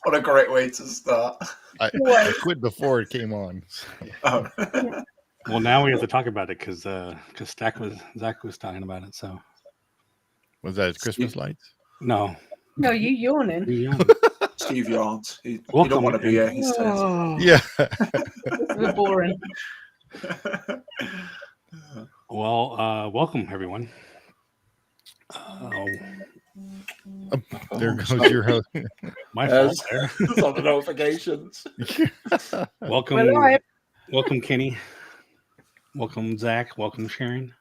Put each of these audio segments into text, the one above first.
What a great way to start. I quit before it came on. Oh. Well, now we have to talk about it because Zach was talking about it. So Was that Christmas lights? no, you yawning. Steve yawns. He Welcome, don't want to be here. He says. Oh, Yeah. we're boring. Well, welcome everyone. There goes your host. My fault there. It's on the notifications. Welcome, We're live. welcome, Kenny. Welcome, Zach. Welcome, Sharon.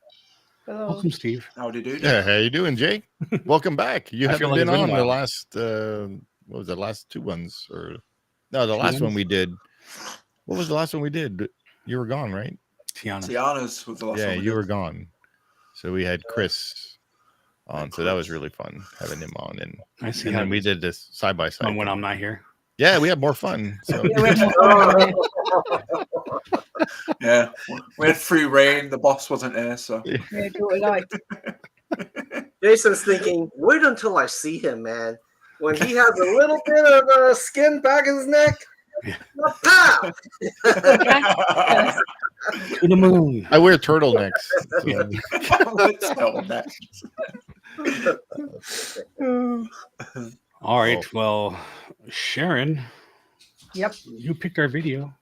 Hello. Welcome, Steve. Howdy do. Yeah, how you doing, Jay? Welcome back. You I feel haven't like been it's been on a the while. last what was the last two ones? Or no, the Two last one ones? we did. What was the last one we did? You were gone, right? Tiana. Tiana's was the last Yeah, one. we you did. were gone. So we had Chris on. So that was really fun having him on, and I see and how then we did this side by side. when I'm not here. Yeah, we had more fun. So Yeah, we're more Yeah, we had free reign. The boss wasn't here, so yeah, do what I like. Jason's thinking, wait until I see him, man. When he has a little bit of skin back his neck, pow! To the moon. I wear turtlenecks. So. All right. Well, Sharon, Yep. you picked our video.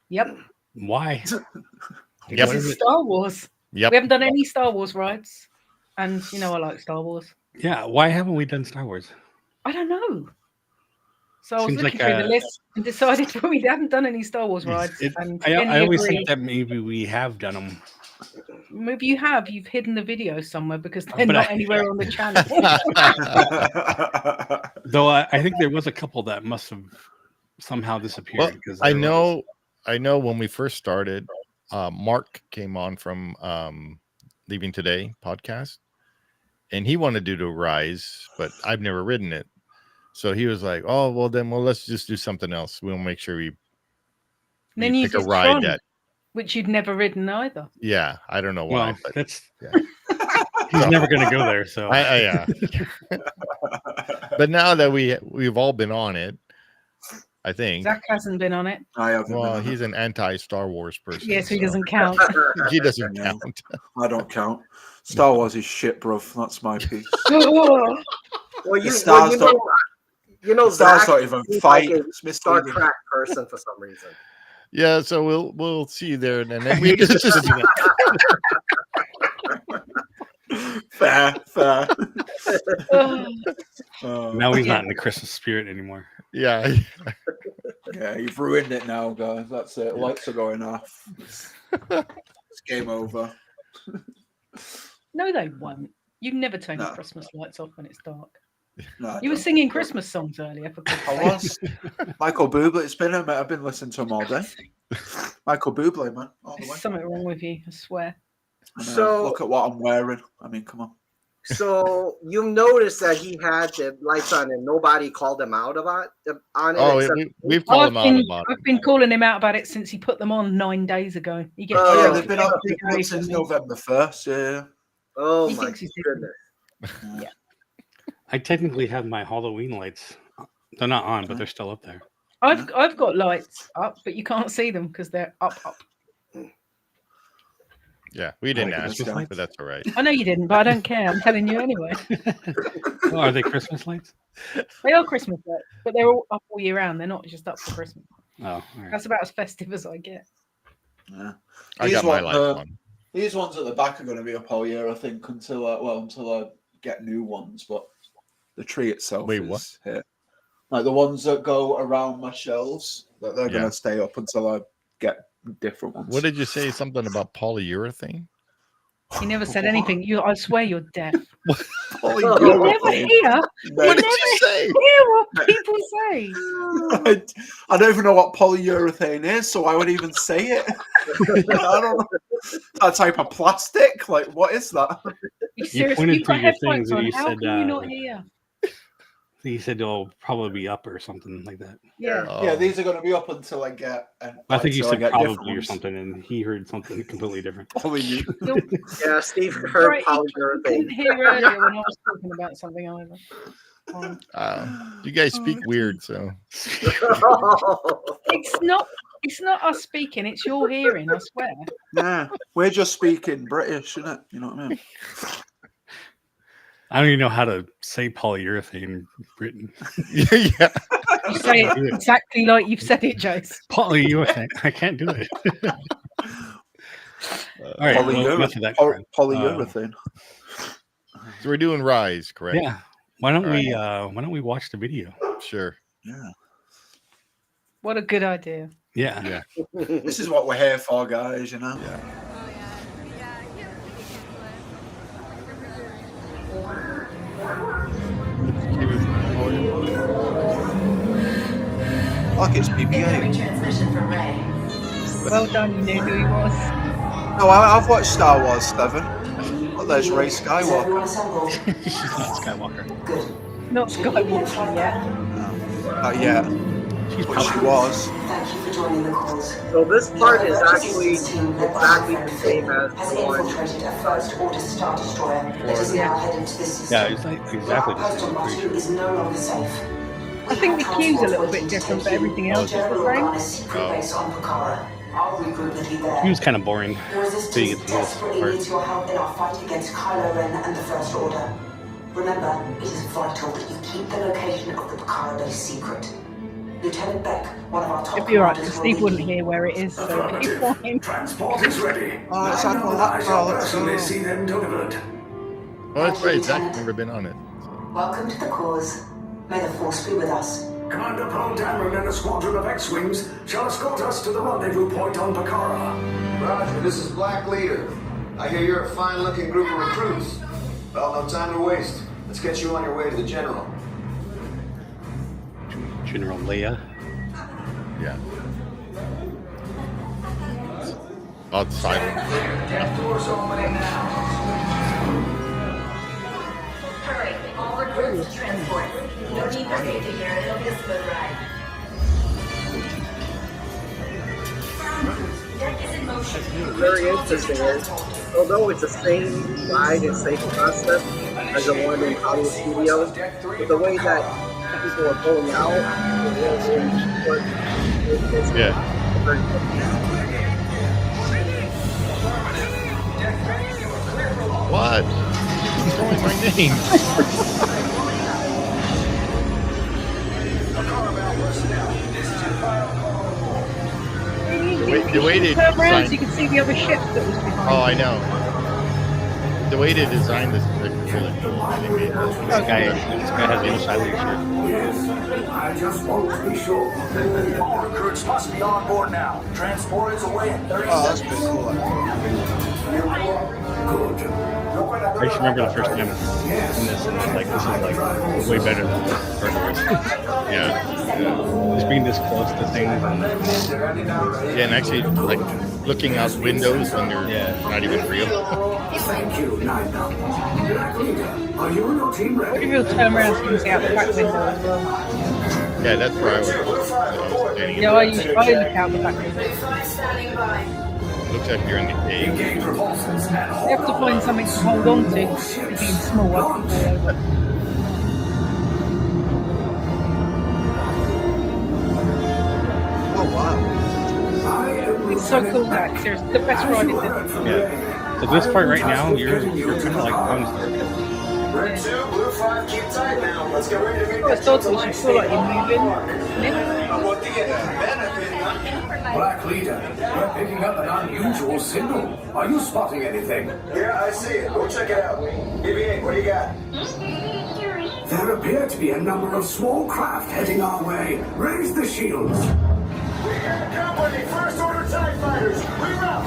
Yep. Why? Yep. What This is is it? Star Wars. Yep. We haven't done any Star Wars rides. And you know I like Star Wars. Yeah. Why haven't we done Star Wars? I don't know. So I was Seems looking like, through the list and decided that we haven't done any Star Wars rides. And I always agree. think that maybe we have done them. Maybe you've hidden the video somewhere because they're But not I- anywhere on the channel. Though I think there was a couple that must have somehow disappeared. Well, because I there was- know when we first started, Mark came on from Leaving Today podcast, and he wanted to do Rise, but I've never ridden it. So he was like, "Oh, well, let's just do something else. We'll make sure we Then you pick a did ride Tron, that." which you'd never ridden either. Yeah, I don't know why, Well, but that's yeah. he's never going to go there. So yeah. But now that we've all been on it, I think. Zach hasn't been on it. I haven't. Well, he's an anti-Star Wars person. Yes, he so doesn't count. He doesn't Yeah. count. I don't count. Star Wars is shit, bruv. That's my piece. Oh, Well, The stars don't. you know, The stars Zach don't even is fight. like a It's Star misleading. Trek person for some reason. Yeah, so we'll see you there, and then we just Fair. now he's not in the Christmas spirit anymore. yeah. Yeah, you've ruined it now, guys. That's it. Lights are going off. It's game over. no, they won't. You never turn your No. Christmas lights off when it's dark. No, I You were don't. singing Christmas songs earlier. For God's I sake. was. Michael Bublé. It's been a minute. I've been listening to him all day. Michael Bublé, man. All the way. There's something wrong with you, I swear. And, So- look at what I'm wearing. I mean, come on. So you noticed that he had the lights on and nobody called him out about on it. Oh, except- we've called him out about I've it. been calling him out about it since he put them on 9 days ago. He gets Oh, Oh, yeah, yeah, they've been up every day since from me. November 1st. Yeah. oh He my thinks he's goodness. I technically have my Halloween lights. They're not on, but they're still up there. I've got lights up, but you can't see them because they're up. Yeah, we didn't Like ask, this guy. but that's all right. I know you didn't, but I don't care. I'm telling you anyway. Oh, are they Christmas lights? They are Christmas lights, but they're all up all year round. They're not just up for Christmas. Oh, all right. That's about as festive as I get. Yeah. I These got my one- lights on. These ones at the back are going to be up all year, I think, until I get new ones. But the tree itself Wait, is what? here. Like the ones that go around my shelves, that they're Yeah. going to stay up until I get different ones. What did you say? Something about polyurethane? You never said anything. I swear you're deaf. Polyurethane. You never hear. What did you say? Hear what people say. I don't even know what polyurethane is, so I would even say it. I don't know. That type of plastic? Like, what is that? You seriously pointed you've got to your headphones things and on. you How said, can you not hear? He said it'll probably be up or something like that. Yeah. Oh. Yeah, these are going to be up until I get. I think you until said get different probably or ones. something, and he heard something completely different. Yeah, Steve heard Right, you couldn't polyurethane. hear earlier when I was talking about something either. fine. You guys speak weird, so It's not us speaking, it's your hearing, I swear. Yeah, we're just speaking British, isn't it? You know what I mean? I don't even know how to say polyurethane written. yeah. You say it exactly like you've said it, Jace. Polyurethane. I can't do it. All right. Well, enough of that crap. Polyurethane. So we're doing Rise, correct? Yeah. Why don't we watch the video? Sure. Yeah. What a good idea. Yeah. This is what we're here for, guys, you know? Yeah. Like it's BB-8. Transmission from Ray. Well done, you knew who he was. No, I've watched Star Wars 7. Oh, there's Rey Skywalker. She's not Skywalker. Not Skywalker yet. Not yet. She's But she probably was. Thank you for joining the cause. So this part is actually exactly the same as Has the one. infiltrated a first order Star Destroyer that is now heading to this system. Yeah, it's like exactly the Outpost same. on I'm pretty Batu sure. is no longer safe. I think the cue's a little bit different, but everything else is the General same. Organa's secret base on Pucara. I'll regroup with you there. He was kind of boring. The So you Resistance get to this desperately part. needs your help in our fight against Kylo Ren and the First Order. Remember, it is vital that you keep the location of the Pucara base secret. Lieutenant Beck, one of our top It'd be alright, commanders, because will Steve lead wouldn't you. hear where it is, so it'd be fine. Transport is ready. Oh, it's I like know one that I that shall girl. personally see them delivered. Well, that's right. Zach's never been on it. Welcome to the cause. May the Force be with us. Commander Paul Dameron and a squadron of X-Wings shall escort us to the rendezvous point on Pucara. Roger, this is Black Leader. I hear you're a fine-looking group of recruits. Well, no time to waste. Let's get you on your way to the General. General Leia. Yeah. Odd silence. Death doors opening now. Hurry, all recruits to transport. No need for safety here. It'll be a smooth ride. Deck is in motion. Very interesting is, although it's the same ride and same concept as the one in Hollywood Studios, but the way that people are pulling out, Yeah. very What? He's throwing my name. The way they Turn around so designed, you can see the other ship that was behind. oh, I know. The way they designed this is really cool. They made it. This guy has the other side of your shirt. Yes, I just want to be sure. All recruits must be on board now. Transport is away in 30 Oh, that's seconds. pretty cool. Good. I just remember the first time in this, and I was like, this is like way better than the first one. Yeah. Just being this close to things. And, Yeah, and actually, like, looking out windows when they're not even real. Thank you, Nine. Black Leader, are you and your team What if ready? you'll turn around so you can see out the back window as well? Yeah, that's where I was standing. Yeah, I look out the back window. Standing by. Looks like you're in the cave. Engage repulsors and You have to find something to hold on to. Being small, I can fall over. Oh, wow. It's so cool, Max. It's the best ride in the yeah. So this part right now, you're kind of like on Red 2, Blue 5, keep tight now. Let's get ready to make First thought was you feel like you're moving. Black Leader, we're picking up an unusual signal. Are you spotting anything? Yeah, I see it. Go check it out. BB-8, what do you got? There appear to be a number of small craft heading our way. Raise the shields. We got company, first order TIE fighters. Reroute.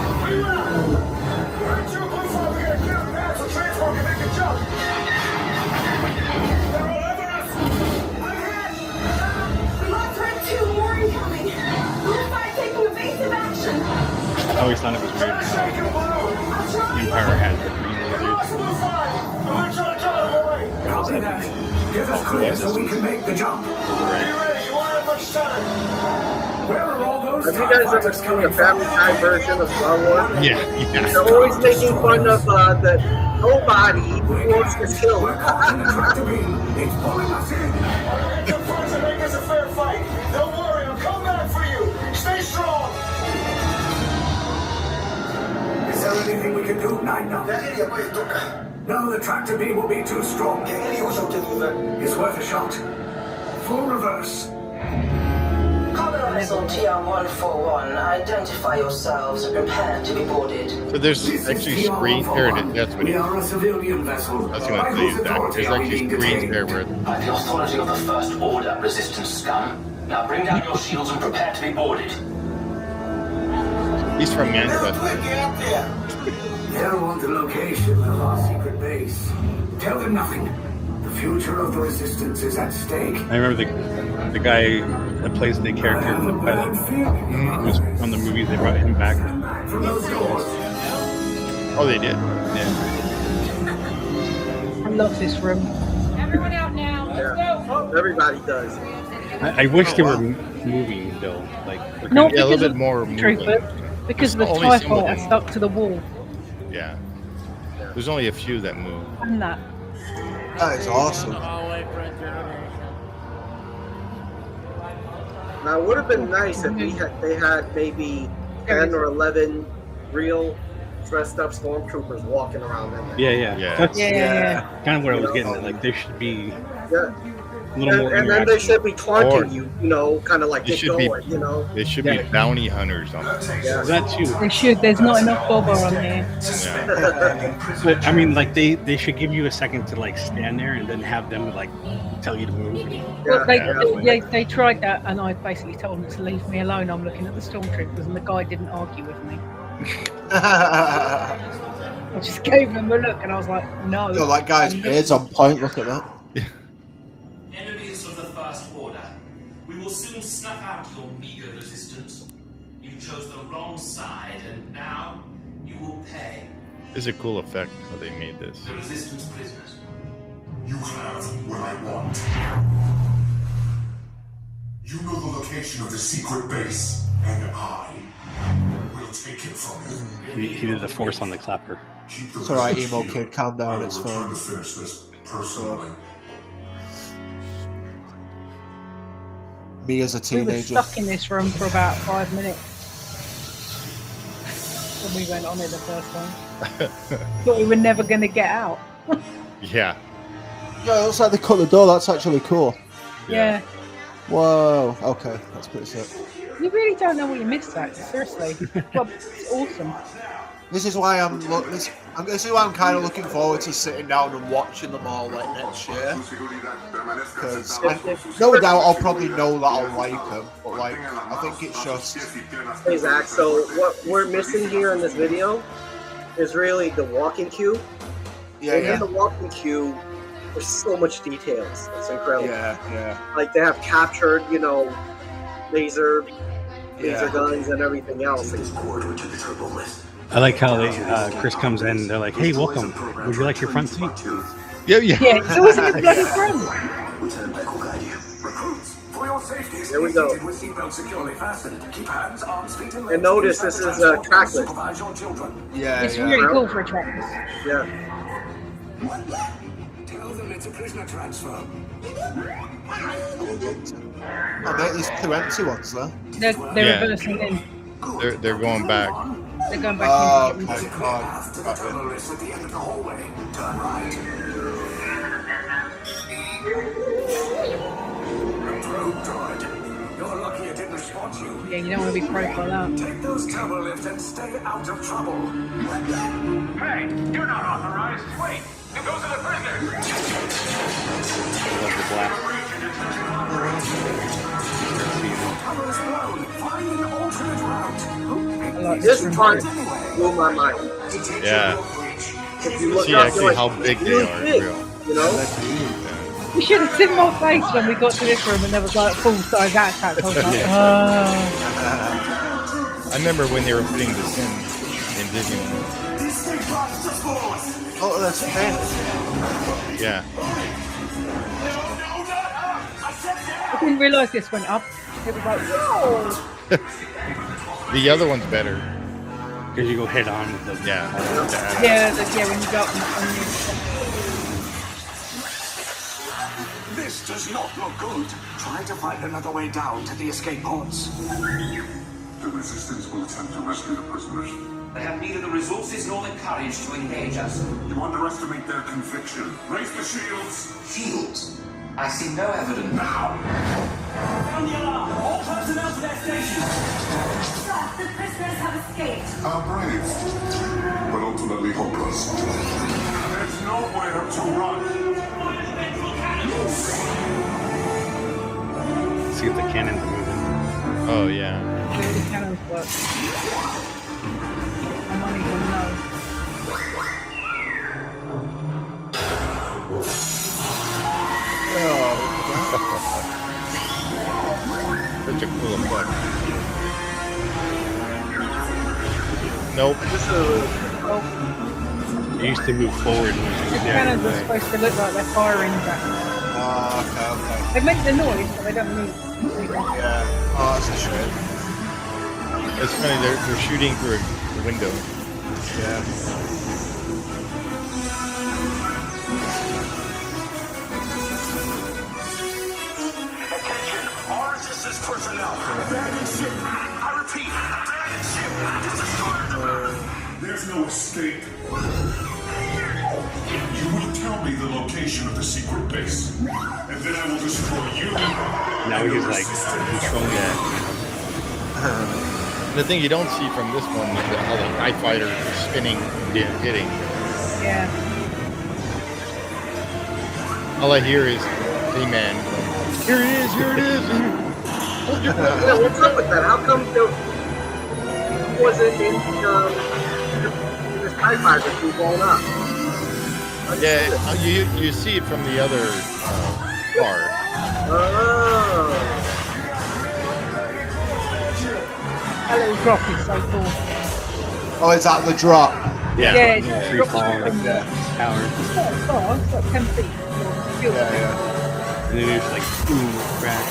Red 2, Blue 5, we gotta clear the path so transport can make a jump. They're all over us. Lost Red 2, more incoming. Blue 5 taking evasive action. I always thought it was weird. Empire had the green lasers. Get us clear so we can make the jump. Are you ready? You won't have much time. Where are all those Have you guys ever seen the Family Guy version of Star Wars? Yeah. They're always making fun of the nobody who wants to kill. We're caught in the tractor beam. It's pulling us in. The parts that make this a fair fight. Don't worry, I'll come back for you. Stay strong. Is there anything we can do? No. No, the tractor beam will be too strong. It's worth a shot. Full reverse. Colonists on TR-141, identify yourselves and prepare to be boarded. So there's actually screen there. That's what We it is. are a civilian vessel. That's what I'm saying. There's actually screens there where By the authority of the First Order, resistance scum. Now bring down your shields and prepare to be boarded. he's from Manchester. They'll want the location of our secret base. Tell them nothing. The future of the resistance is at stake. I remember the guy that plays the character in the pilot. Was from the movies. They brought him back. From those doors. Oh, they did. Yeah. I love this room. Everyone out now. Let's go. Everybody does. I wish they were moving though. Like Not Yeah, a because little of bit more Trooper, movement. because the It's only TIE single fighter one. stuck to the wall. Yeah. There's only a few that move. And that. That is awesome. Now, it would have been nice if they had maybe 10 or 11 real dressed up stormtroopers walking around in there. Yeah. That's Yeah. kind of what I was getting at. Like there should be Yeah. a little more And then they interaction. should be taunting Or- you, kind of like They get should be- going, They should be bounty hunters on it. Yeah. That too. They should. There's not enough bobber on here. Yeah. But I mean, like they should give you a second to like stand there and then have them like tell you to move. Well, Yeah. they tried that, and I basically told them to leave me alone. I'm looking at the stormtroopers, and the guy didn't argue with me. I just gave him a look, and I was like, no. Yo, that guy's beard's on point. Look at that. Enemies of the First Order, we will soon snuff out your meager resistance. You chose the wrong side, and now you will pay. It's a cool effect how they made this. The resistance prisoners. You have what I want. You know the location of the secret base, and I will take it from you. He did the force on the clapper. Keep the It's alright, emo resistance kid. Calm I down. will It's return fine. to finish this personally. Me as a We were teenager. stuck in this room for about 5 minutes when we went on it the first time. Thought we were never going to get out. Yeah. Yeah, it looks like they cut the door. That's actually cool. Yeah. Whoa. Okay, that's pretty sick. You really don't know what you missed, that. Seriously. Well, it's awesome. This is why this is why I'm kind of looking forward to sitting down and watching them all like next year. Because no doubt I'll probably know that I'll like them, but like I think it's just. Hey, Zach, so what we're missing here in this video is really the walking cue. Yeah, And yeah, in the walking queue, there's so much details. It's incredible. yeah. Like they have captured, laser Yeah. guns and everything else. I like how Chris comes in. They're like, "Hey, welcome. Would you like your front seat?" Yeah. Yeah, it's always in the bloody front. For your safety, Here we go. with seatbelts securely fastened. Keep hands, arms, feet, and legs. And notice this is a trackless. Supervise your children. Yeah, It's yeah. really cool for a tractor. Yeah. Tell them it's a prisoner transfer. Oh, mate, there's two empty ones there. They're Yeah. reversing in. They're going back. They're going back Oh, in. okay. Path to the tunnel list at the end of the hallway. Turn right. Thru droid. You're lucky it didn't spot you. Yeah, you don't want to be probed by that. Take those turbo lifts and stay out of trouble. Hey, you're not authorized. Wait, those are the prisoners. I love the black. Cover is blown. Find an alternate route. I like This this room. part blew my mind. Yeah. If you look See up, actually you're like, how big they are. big, Real. you know? We should have seen my face when we got to this room and there was like full-size attack. I was like, oh. I remember when they were putting this in Disneyland. Oh, that's pen. Yeah. I didn't realise this went up. It was like, whoa. The other one's better. Because you go head on with them. Yeah. When you go up and This does not look good. Try to find another way down to the escape pods. The Resistance will attempt to rescue the prisoners. They have neither the resources nor the courage to engage us. You underestimate their conviction. Raise the shields! Shields? I see no evidence. Now! Sound the alarm! All personnel to their stations! Sir, the prisoners have escaped. How brave, but ultimately hopeless. There's nowhere to run. See if the cannons are moving. Oh yeah. the cannons work. I'm not even know. Such a cool effect. Nope. They used to move forward. The cannons are supposed to look like they're firing back. Okay. They make the noise, but they don't move. Yeah. Oh, that's a shame. It's funny, they're shooting through a window. Yeah. All resistance personnel. Abandon ship. I repeat, abandon ship. There's no escape. You will tell me the location of the secret base, and then I will destroy you. Now he's like controlling that. The thing you don't see from this one is that all the TIE fighters are spinning and hitting. Yeah. All I hear is, "Hey man, here it is, here it is." Yeah, what's up with that? How come there wasn't in this TIE fighter being blown up? Yeah, you see it from the other car. Oh. That little drop is so cool. Oh, is that the drop? Yeah, Yeah, free it's fall dropping like towers. It's not far, it's like 10 feet. Yeah. And then it's like boom, crash.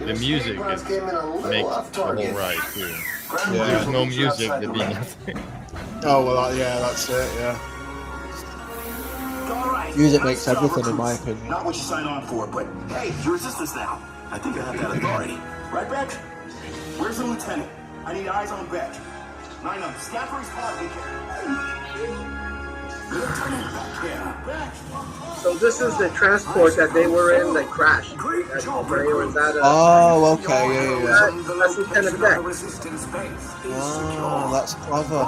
The music makes the whole ride too. Yeah. There's no music, there'd be nothing. Oh well, that's it. Yeah. All right. Music makes Nice job, everything, in my recruits. opinion. Not what you signed on for, but hey, you're resistance now. I think I have that authority. Right, Beck? Where's the lieutenant? I need eyes on Beck. 9-up, Scaffer's part. Lieutenant Beck here. Beck. So this is the transport that they were in that crashed. That's that, Oh, okay, yeah. That's Lieutenant Beck. Resistance base. Oh, that's clever.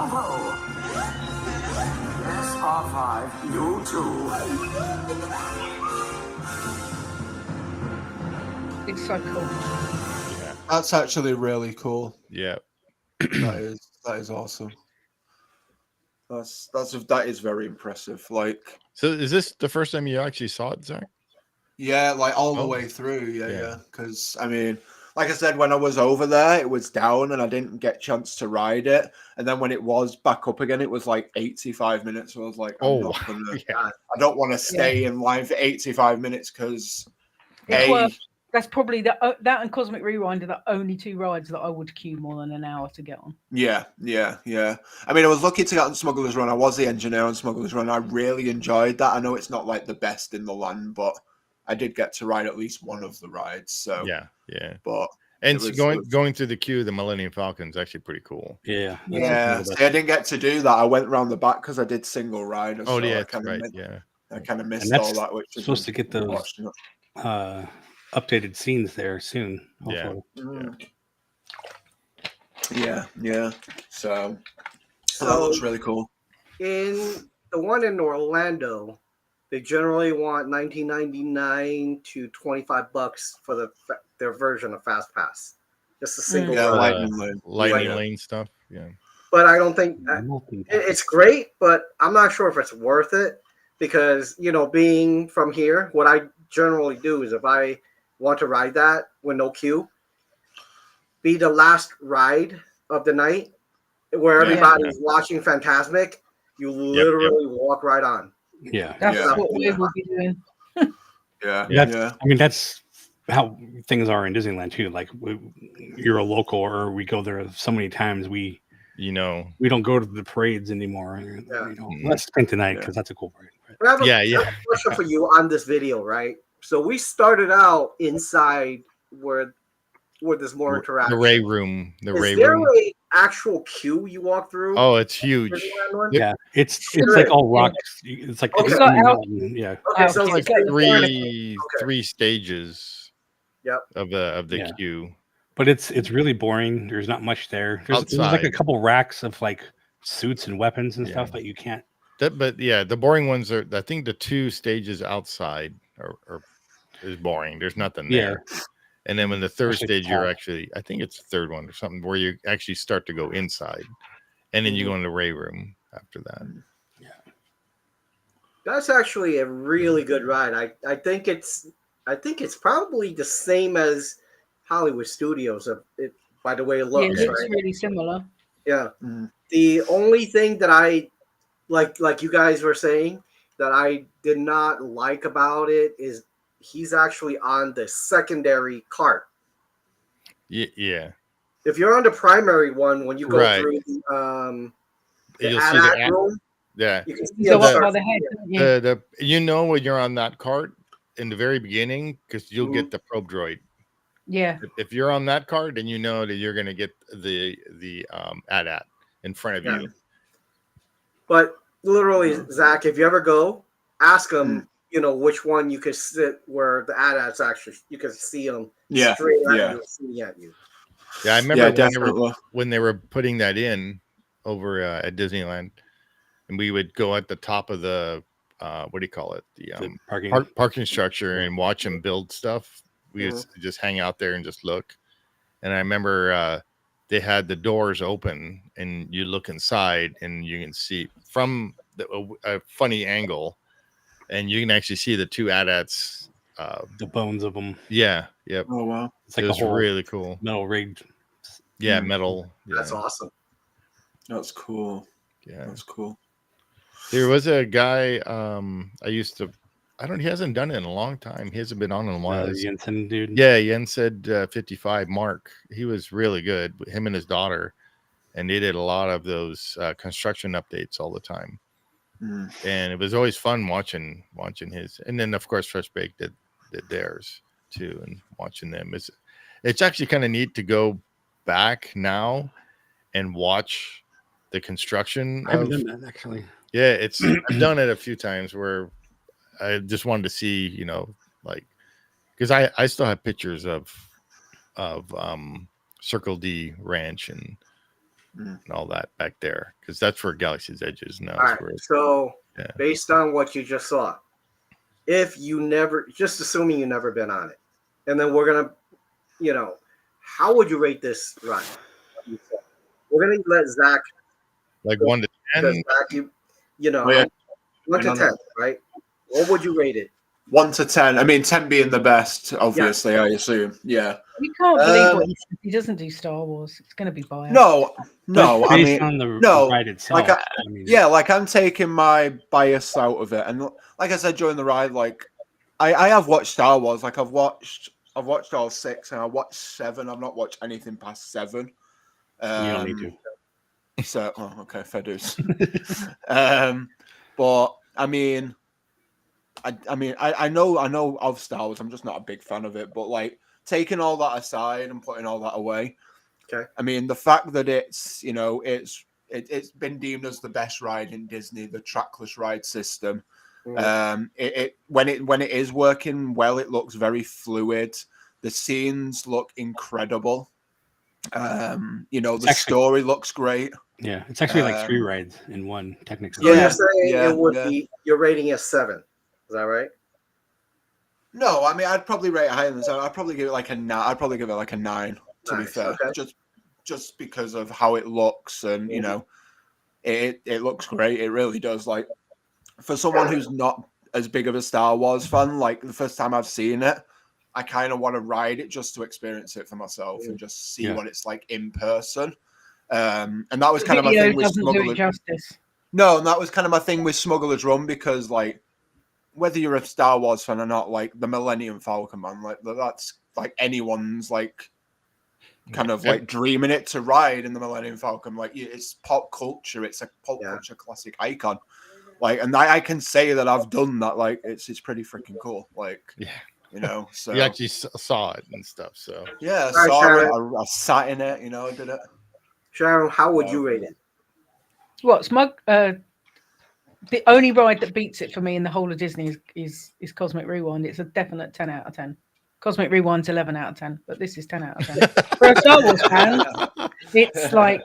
SR5, you too. It's so cool. That's actually really cool. Yeah. That is awesome. That is very impressive. Like, So is this the first time you actually saw it, Zach? yeah, like all the way through. Yeah. Because I mean, like I said, when I was over there, it was down and I didn't get a chance to ride it. And then when it was back up again, it was like 85 minutes. So I was like, I don't want to stay in line for 85 minutes because that's probably that and Cosmic Rewind are the only two rides that I would queue more than an hour to get on. Yeah. I mean, I was lucky to get on Smuggler's Run. I was the engineer on Smuggler's Run. I really enjoyed that. I know it's not like the best in the land, but I did get to ride at least one of the rides. So yeah. But going through the queue, the Millennium Falcon is actually pretty cool. Yeah. Yeah. See, I didn't get to do that. I went around the back because I did single rider. Oh, so yeah, I kind of I kind of missed all that. Which is supposed to get those updated scenes there soon. Hopefully. Yeah. So that looks really cool. In the one in Orlando, they generally want $19.99 to $25 for their version of Fast Pass. Just a single lightning lane stuff. Yeah. But I don't think it's great, but I'm not sure if it's worth it because, being from here, what I generally do is if I want to ride that with no queue, be the last ride of the night where everybody's watching Phantasmic, you literally walk right on. Yeah. That's what we will be doing. I mean, that's how things are in Disneyland too. Like you're a local, or we go there so many times. We don't go to the parades anymore. Let's spend tonight because that's a cool parade. I have a question for you on this video, right? So we started out inside where there's more interaction. The Ray room. Is there an actual queue you walk through? Oh, it's huge. Yeah, it's like all rocks. It's like Okay. Yeah. Okay, so it's like three stages. Yep. Of the queue. But it's really boring. There's not much there. There's like a couple racks of like suits and weapons and stuff that you can't. But the boring ones are. I think the 2 stages outside is boring. There's nothing there. And then when the third stage, you're actually, I think it's the third one or something, where you actually start to go inside, and then you go in the Ray room after that. Yeah, that's actually a really good ride. I think it's probably the same as Hollywood Studios. By the way it looks. Yeah, it looks really similar. Yeah. The only thing that I like you guys were saying that I did not like about it is he's actually on the secondary cart. Yeah. If you're on the primary one, when you go through the room, you can see when you're on that cart in the very beginning, because you'll get the probe droid. Yeah. If you're on that cart, then you know that you're going to get the AT-AT in front of you. But literally, Zach, if you ever go, ask them, which one you could sit where the AT-ATs actually, you could see them straight at you, sitting at you. Yeah, I remember when they were putting that in over at Disneyland, and we would go at the top of the what do you call it? The parking structure and watch them build stuff. We used to just hang out there and just look. And I remember they had the doors open, and you look inside, and you can see from a funny angle, and you can actually see the 2 AT-ATs. The bones of them. Yeah. Yep. Oh wow! It's like it was really cool. Metal rigged. Yeah, metal. Yeah. That's awesome. That's cool. Yeah, that's cool. There was a guy he hasn't done it in a long time. He hasn't been on in a while. Jensen dude. Yeah, Jensen 55 Mark. He was really good. Him and his daughter, and they did a lot of those construction updates all the time. And it was always fun watching his. And then of course Fresh Baked did theirs too, and watching them. It's actually kind of neat to go back now and watch the construction. I haven't done that actually. Yeah, I've done it a few times where I just wanted to see, because I still have pictures of Circle D Ranch and all that back there, because that's where Galaxy's Edge is now. All right, so based on what you just saw, if you never, just assuming you've never been on it, and then we're gonna, how would you rate this ride? We're gonna let Zach, like 1 to 10. Zach, 1 to 10, right? What would you rate it? 1 to 10. I mean, 10 being the best, obviously. I assume. Yeah. You can't believe what he doesn't do Star Wars. It's going to be biased. No. I mean, on the ride itself. I'm taking my bias out of it, and like I said during the ride, I have watched Star Wars. Like I've watched all 6, and I watched 7. I've not watched anything past 7. You don't need to. So, okay, fair dues. But I mean, I know of Star Wars. I'm just not a big fan of it. But taking all that aside and putting all that away, okay. I mean, the fact that it's been deemed as the best ride in Disney, the trackless ride system. When it is working well, it looks very fluid. The scenes look incredible. The story looks great. Yeah, it's actually like 3 rides in one, technically. So you're saying it would be, you're rating it 7. Is that right? No, I mean, I'd probably rate it higher than 7. I'd probably give it like a 9. I'd probably give it like a 9, to be fair. Okay. Just because of how it looks, and it looks great. It really does. Like, for someone who's not as big of a Star Wars fan, like the first time I've seen it, I kind of want to ride it just to experience it for myself and just see what it's like in person. And that was kind of my thing with Smuggler's Run. No, and that was kind of my thing with Smuggler's Run, because whether you're a Star Wars fan or not, like the Millennium Falcon, man, like that's like anyone's like kind of like dreaming it to ride in the Millennium Falcon. Like it's pop culture, it's a pop culture classic icon. Like, and I can say that I've done that. Like, it's pretty freaking cool. Like, you know, so you actually saw it and stuff. So yeah, I saw it. I sat in it. You know, I did it. Sharon, how would you rate it? What Smug? The only ride that beats it for me in the whole of Disney is Cosmic Rewind. It's a definite 10 out of 10. Cosmic Rewind's 11 out of 10, but this is 10 out of 10. For a Star Wars fan, it's like,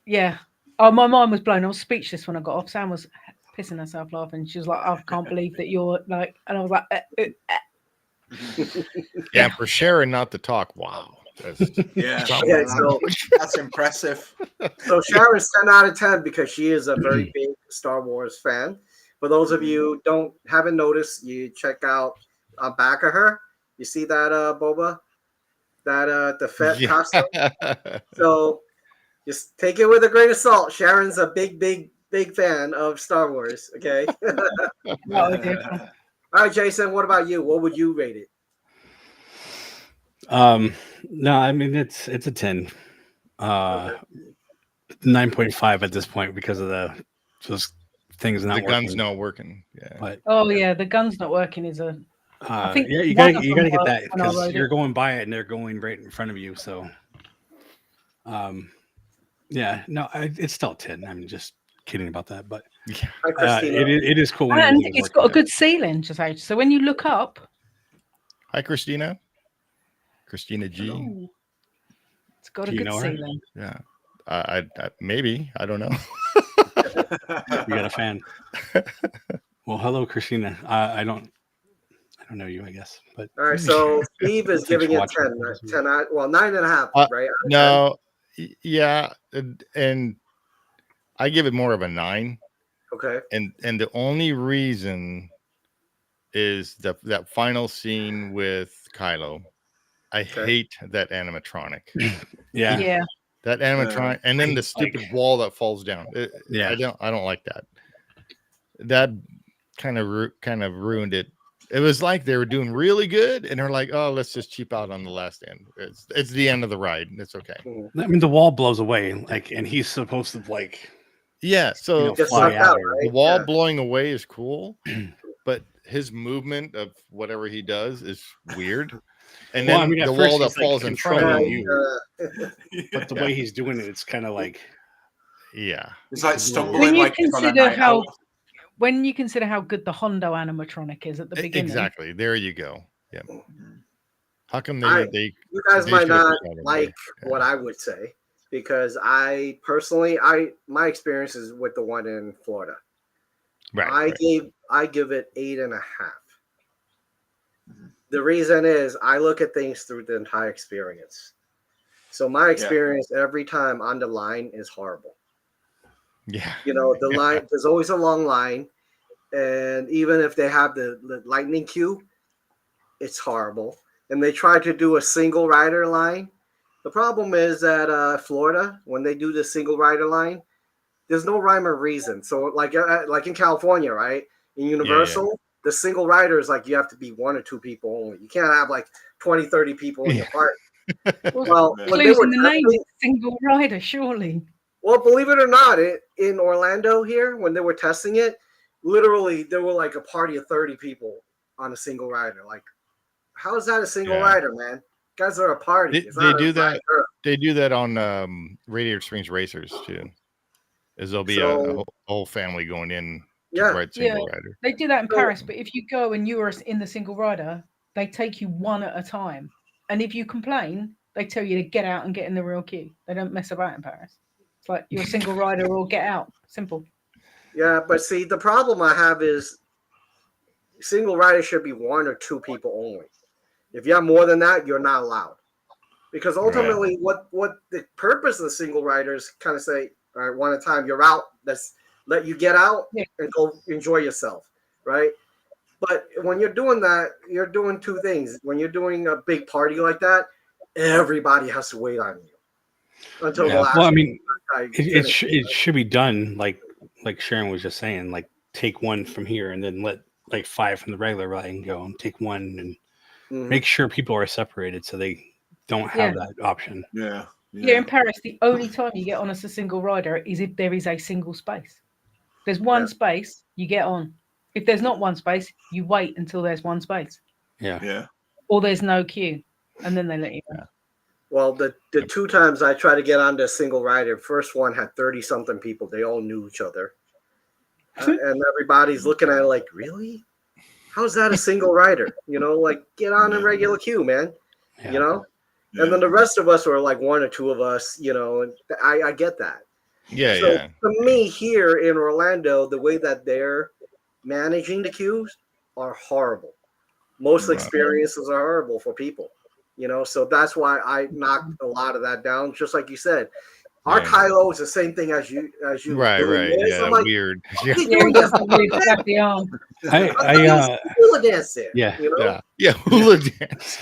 yeah. Oh, my mind was blown. I was speechless when I got off. Sam was pissing herself laughing. She was like, I can't believe that you're like, and I was like, Yeah, for Sharon not to talk. Wow. So that's impressive. So Sharon's 10 out of 10 because she is a very big Star Wars fan. For those of you who haven't noticed, you check out back of her. You see that Boba? That the Fett costume? So just take it with a grain of salt. Sharon's a big fan of Star Wars. Okay. All right, Jason. What about you? What would you rate it? No, I mean it's a 10. 9.5 at this point because of those things not the working. gun's not working. Yeah. But the gun's not working is a. I think you gotta get that because you're going by it and they're going right in front of you. So, it's still 10. I'm just kidding about that, but it is cool. And it's got a good ceiling, so when you look up. Hi, Christina. Christina G. Hello. It's got a good ceiling. Yeah. I maybe I don't know. You got a fan. Well, hello, Christina. I don't know you, I guess. But all right, so Steve is giving it 10. 9.5, right? No, yeah, and I give it more of a 9. Okay. And the only reason is that final scene with Kylo. I hate that animatronic. Yeah. That animatronic, and then the stupid wall that falls down. I don't like that. That kind of ruined it. It was like they were doing really good, and they're like, "Oh, let's just cheap out on the last end." It's the end of the ride. It's okay. I mean, the wall blows away, and he's supposed to So fly out. The wall blowing away is cool, but his movement of whatever he does is weird. And then the wall that falls in front of you. But the way he's doing it, it's kind of like, it's like stumbling. When you consider how good the Hondo animatronic is at the beginning, exactly. There you go. Yeah. How come you guys might not like what I would say because I personally, my experience is with the one in Florida. Right. I give it 8.5. The reason is I look at things through the entire experience. So my experience every time on the line is horrible. Yeah. You know, the line, there's always a long line. And even if they have the lightning queue, it's horrible. And they try to do a single rider line. The problem is that Florida, when they do the single rider line, there's no rhyme or reason. So like in California, right? In Universal, the single rider is like you have to be 1 or 2 people only. You can't have like 20, 30 people in your party. Well, losing the name single rider, surely. Well, believe it or not, in Orlando here, when they were testing it, literally there were like a party of 30 people on a single rider. Like, how is that a single rider, man? Guys are a party. They do that. They do that on Radiator Springs Racers too. There'll be a whole family going in. Ride single rider. They do that in Paris, but if you go and you're in the single rider, they take you one at a time. And if you complain, they tell you to get out and get in the real queue. They don't mess about in Paris. It's like you're a single rider or get out. Simple. Yeah, but see, the problem I have is single rider should be 1 or 2 people only. If you have more than that, you're not allowed. Because ultimately, what the purpose of the single riders kind of say, all right, one at a time, you're out. Let's let you get out and go enjoy yourself, right? But when you're doing that, you're doing 2 things. When you're doing a big party like that, everybody has to wait on you until the last. Well, I mean, it should be done like Sharon was just saying, like take one from here and then let like 5 from the regular ride and go and take one and make sure people are separated so they don't have that option. Yeah. Yeah, in Paris, the only time you get on as a single rider is if there is a single space. If there's one space, you get on. If there's not one space, you wait until there's one space. Yeah. Or there's no queue, and then they let you on. Well, the 2 times I tried to get onto a single rider, first one had 30-something people. They all knew each other. And everybody's looking at it like, really? How's that a single rider? You know, like, get on a regular queue, man. Yeah. You know? And then the rest of us were like 1 or 2 of us, you know, and I get that. Yeah, so for me here in Orlando, the way that they're managing the queues are horrible. Most experiences are horrible for people, you know, so that's why I knocked a lot of that down. Just like you said, our Kylo is the same thing as you. Right. Yeah, so like, weird. He does the weird flappy arm. hula dance there. Yeah. You know? Yeah. Hula dance.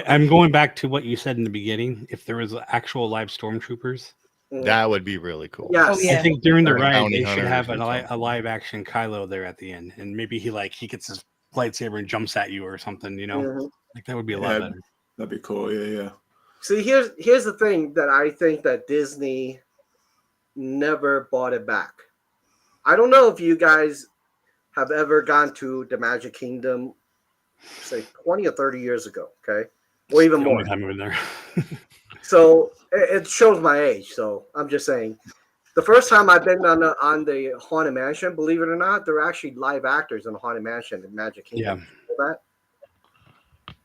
I'm going back to what you said in the beginning. If there was actual live stormtroopers, that would be really cool. Yes. Oh, yeah. I think during the ride bounty they should hunters have or a live action Kylo there at the end, and maybe he gets his lightsaber and jumps at you or something. You know, like that would be a lot better. That'd be cool. Yeah. See, here's the thing that I think that Disney never bought it back. I don't know if you guys have ever gone to the Magic Kingdom, say 20 or 30 years ago, okay? Or even more. Time I've been there. So it shows my age. So I'm just saying, the first time I've been on the Haunted Mansion, believe it or not, there are actually live actors in the Haunted Mansion in Magic Kingdom. You know that?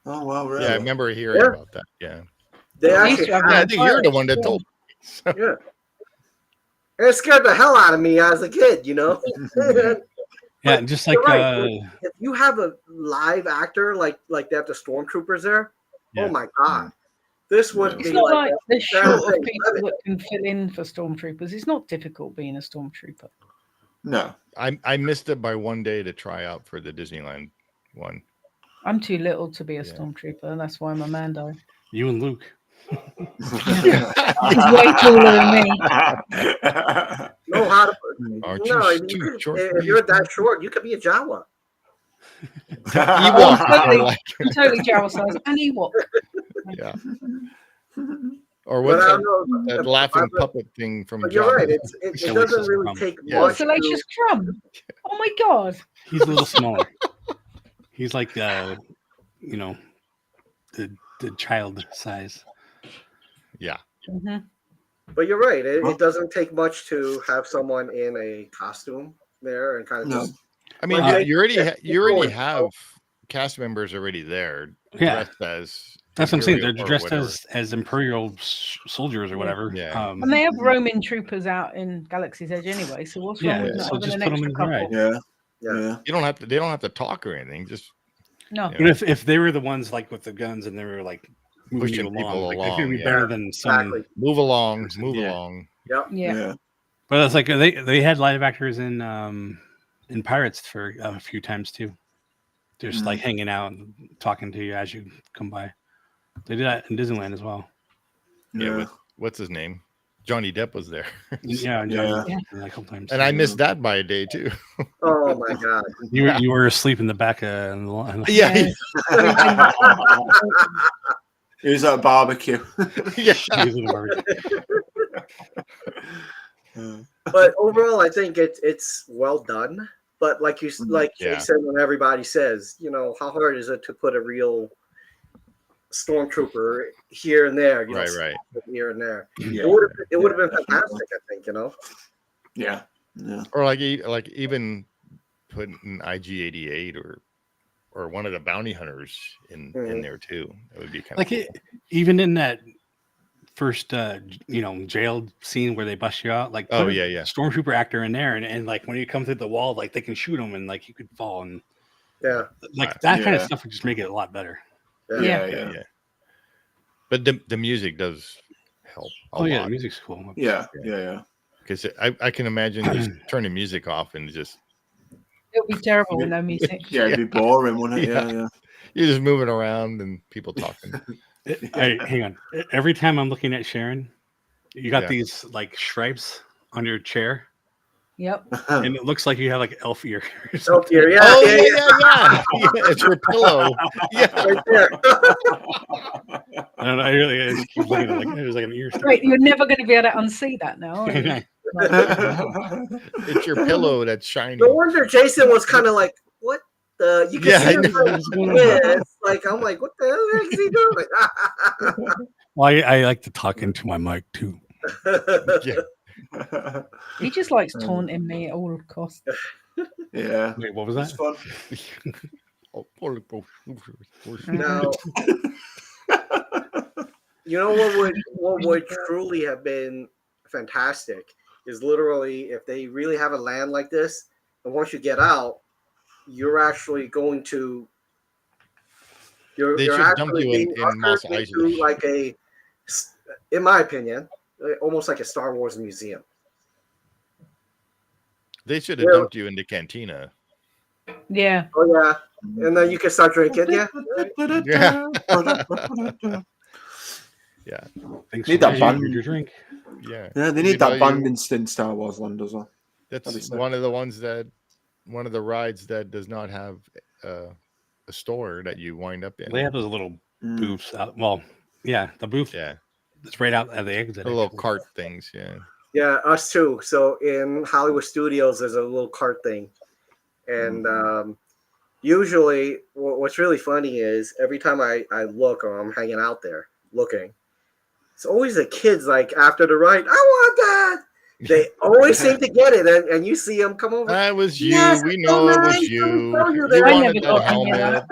Oh wow, really? Yeah, I remember hearing about that. Yeah. They actually I think you're the one that told me. Yeah. And it scared the hell out of me as a kid, you know? Yeah, just like if you have a live actor like they have the stormtroopers there, oh my god. This would It's be not like there's short of people that can fill in for stormtroopers. It's not difficult being a stormtrooper. No. I missed it by 1 day to try out for the Disneyland one. I'm too little to be a stormtrooper, and that's why I'm a Mando. You and Luke. He's way taller than me. No, how to, Aren't no, you short? if you're that short, you could be a Jawa. I'm totally Jawa size and Ewok. Yeah. Or what's that laughing puppet thing from? But you're right. It doesn't really take much. Salacious Crumb. Oh my god. He's a little smaller. He's like the child size. Yeah. Mm-hmm. But you're right. It doesn't take much to have someone in a costume there and kind of just. I mean, you already have cast members already there. Dressed as. That's what I'm saying. They're dressed as Imperial soldiers or whatever. Yeah. And they have roaming troopers out in Galaxy's Edge anyway. So what's wrong with not having just an put them extra in the couple? ride. Yeah. You don't have to. They don't have to talk or anything. Just no. But if they were the ones like with the guns and they were like pushing people along, like, be better than some move along. Yep. Yeah. But it's like they had live actors in Pirates for a few times too. Just like hanging out and talking to you as you come by. They did that in Disneyland as well. Yeah. With, what's his name? Johnny Depp was there. Yeah. A couple times. And I missed that by a day too. Oh my god! You were asleep in the back of the line. Yeah. He was at a barbecue. Yeah. But overall, I think it's well done. But like you said, when everybody says, how hard is it to put a real stormtrooper here and there? Right. Here and there. Yeah. It would have been fantastic, I think. Yeah. Or like even putting an IG-88 or one of the bounty hunters in there too. That would be kind of cool. Even in that first jail scene where they bust you out, like stormtrooper actor in there, and like when you come through the wall, like they can shoot him and like you could fall, and like that kind of stuff would just make it a lot better. Yeah. But the music does help a lot. The music's cool. Yeah. Because I can imagine just turning music off and just it'll be terrible with no music. Yeah, it'd be boring, wouldn't it? Yeah. You're just moving around and people talking. Hey, hang on. Every time I'm looking at Sharon, you got these like stripes on your chair. Yep. And it looks like you have like elf ear. Elf ear, yeah. Oh yeah. yeah. It's your pillow. Yeah. Right there. I don't know. I just keep looking at it like it was like an ear. Wait, you're never going to be able to unsee that now, are you? It's your pillow that's shiny. No wonder Jason was kind of like, what the? You can see him. It's like, I'm like, what the hell is he doing? Well, I like to talk into my mic too. Yeah. He just likes taunting me at all costs. Yeah. Wait, what was that? It's fun. Now, you know what would truly have been fantastic is literally if they really have a land like this, and once you get out, you're actually going to you're should dump actually you being in Mos ushered Eisley. into like a, in my opinion, almost like a Star Wars museum. They should have dumped you in the cantina. Yeah. Oh yeah, and then you can start drinking. Yeah. Yeah. Yeah. Thanks Need for that band. your drink. Yeah. Yeah, they need that band in Star Wars Land as well. That's one of the rides that does not have a store that you wind up in. They have those little booths out. Well, yeah, the booth. Yeah. It's right out at the exit. The little cart things. Yeah. Yeah, us too. So in Hollywood Studios, there's a little cart thing, and usually, what's really funny is every time I look or I'm hanging out there looking, it's always the kids like after the ride. I want that. They always seem to get it, and you see them come over. That was you. Yes, We it's so know it was nice. you. You You I wanted never that got any of helmet.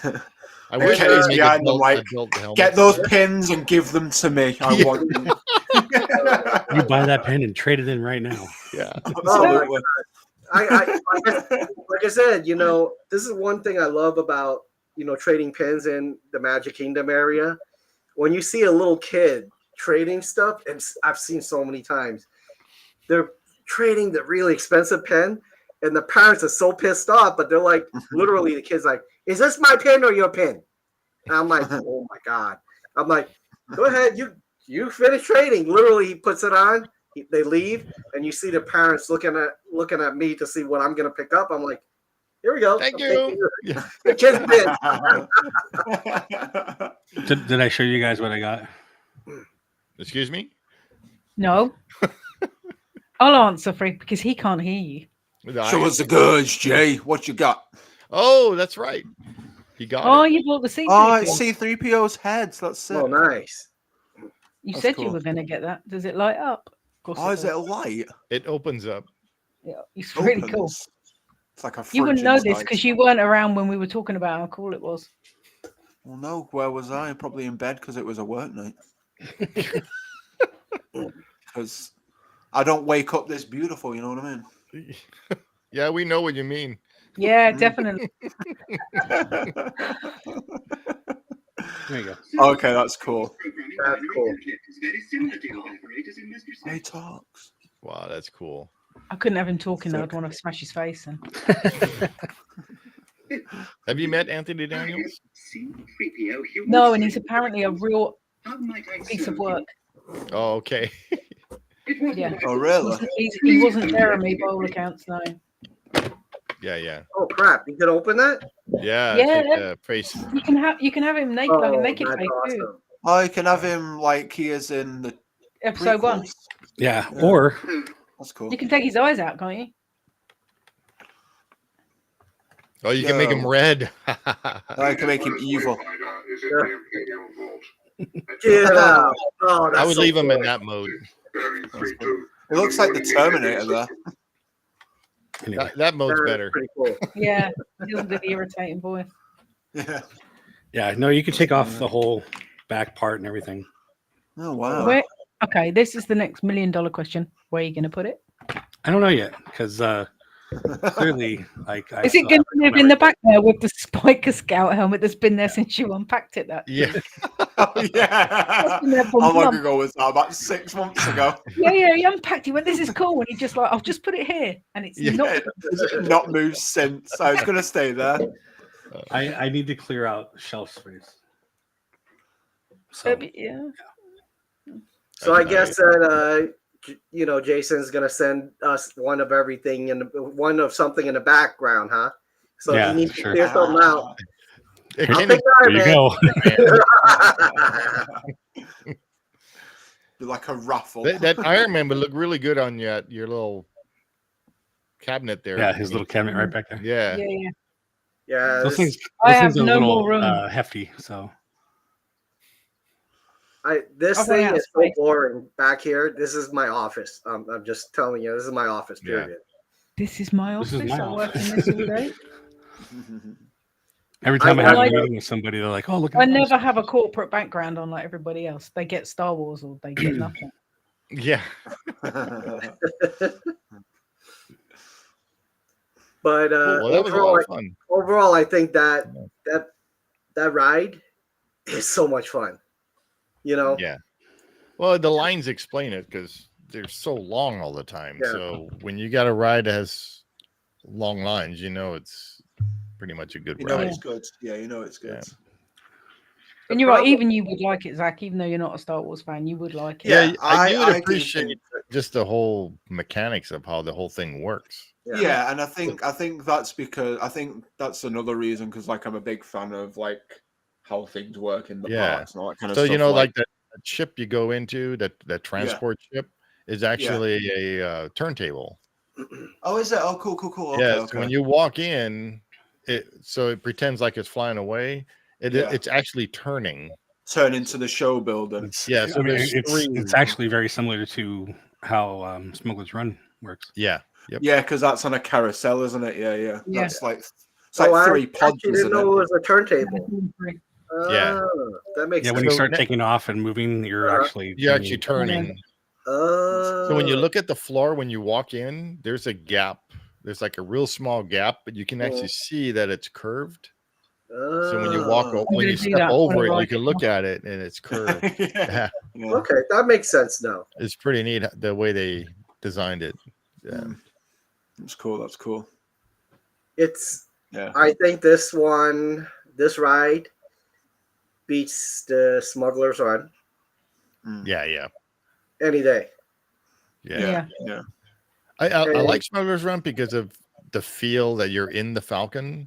Yep. I wish I Okay, could make yeah, adult, like, adult helmets. Get those pins and give them to me. I want them. You buy that pen and trade it in right now. Yeah. Absolutely. Like I said, you know, this is one thing I love about, you know, trading pins in the Magic Kingdom area. When you see a little kid trading stuff, and I've seen so many times, they're trading the really expensive pen, and the parents are so pissed off, but they're like, literally, the kid's like, "Is this my pen or your pen?" And I'm like, "Oh my god!" I'm like, "Go ahead, you finish trading." Literally, he puts it on. They leave, and you see the parents looking at me to see what I'm gonna pick up. I'm like, "Here we go." Thank you. Yeah. The kid's pin. Did I show you guys what I got? Excuse me? No. I'll answer for it because he can't hear you. Show us the goods, Jay. What you got? Oh, that's right. He got Oh, it. you bought the C3PO. Oh, it's C3PO's heads. That's it. Oh, nice. You That's said cool. you were going to get that. Does it light up? Of course Oh, is it does. a light? It opens up. Yeah, it's really cool. Opens. It's like a You wouldn't fridge know this inside. because you weren't around when we were talking about how cool it was. Well, no. Where was I? Probably in bed because it was a work night. Because I don't wake up this beautiful. You know what I mean? Yeah, we know what you mean. Yeah, definitely. There you go. Okay, that's cool. That's cool. He talks. Wow, that's cool. I couldn't have him talking though. I'd want to smash his face. And Have you met Anthony Daniels? no, and he's apparently a real piece of work. Oh, okay. Yeah. Oh, really? He wasn't Jeremy by all accounts, no. Yeah. Oh crap! You can open that. Yeah. Yeah. Face. You can have him naked, like a naked that's face too. awesome. Oh, you can have him like he is in the Episode 1. prequels. Yeah. Or That's cool. You can take his eyes out, can't you? Oh, you can make him red. I can make him evil. Get out! Oh, that's I would so leave him in cool. that mode. It looks like the Terminator there. anyway. That mode's That's better. Pretty cool. Yeah. He doesn't do the irritating voice. Yeah. Yeah. No, you can take off the whole back part and everything. Oh wow. Where? Okay, this is the next $1 million question. Where are you going to put it? I don't know yet because clearly, like, Is it going to live in the back there with the Spiker Scout helmet that's been there since you unpacked it? That Yeah. Yeah. been there for How long months. ago was that? About 6 months ago. Yeah, he unpacked. He went, "This is cool," and he just like, "I'll just put it here," and it's Yeah, not. it's not moved since. I was gonna stay there. I need to clear out shelf space. So Yeah. So I guess that Jason's gonna send us one of everything and one of something in the background, huh? So he needs to clear something out. I'll pick Iron Man. Like a raffle. That Iron Man would look really good on your little cabinet there. Yeah, his little cabinet right back there. Yeah. Yeah. Those things are a little hefty. So. This thing is so boring back here. This is my office. I'm just telling you, this is my office. Period. Yeah. This is my office. I work in this all day. Every time I have a meeting with somebody, they're like, "Oh, look." I never have a corporate background on like everybody else. They get Star Wars or they get nothing. Yeah. But overall, I think that ride is so much fun. Yeah. Well, the lines explain it because they're so long all the time. Yeah. So when you got a ride that has long lines, it's pretty much a good ride. It's good. Yeah, it's good. Yeah. And you're right. Even you would like it, Zach. Even though you're not a Star Wars fan, you would like it. Yeah, I would appreciate just the whole mechanics of how the whole thing works. Yeah, and I think that's because that's another reason because I'm a big fan of how things work in the parks and all that kind of stuff. So like that ship you go into, that transport ship is actually a turntable. Oh, is it? Oh, cool. Okay, so when you walk in, it pretends like it's flying away. It's actually turning to the show building. It's actually very similar to how Smuggler's Run works. Yeah. Yep. Yeah, because that's on a carousel, isn't it? Yeah. That's it's like 3 pods. I didn't know it was a turntable. That makes sense. When you start taking off and moving, you're actually turning. So when you look at the floor, when you walk in, there's a gap. There's like a real small gap, but you can actually see that it's curved. So when you step over it, you can look at it and it's curved. Yeah. Okay, that makes sense now. It's pretty neat the way they designed it. Yeah. That's cool. That's cool. I think this ride beats the Smuggler's Run. Yeah. Any day. Yeah. I like Smuggler's Run because of the feel that you're in the Falcon.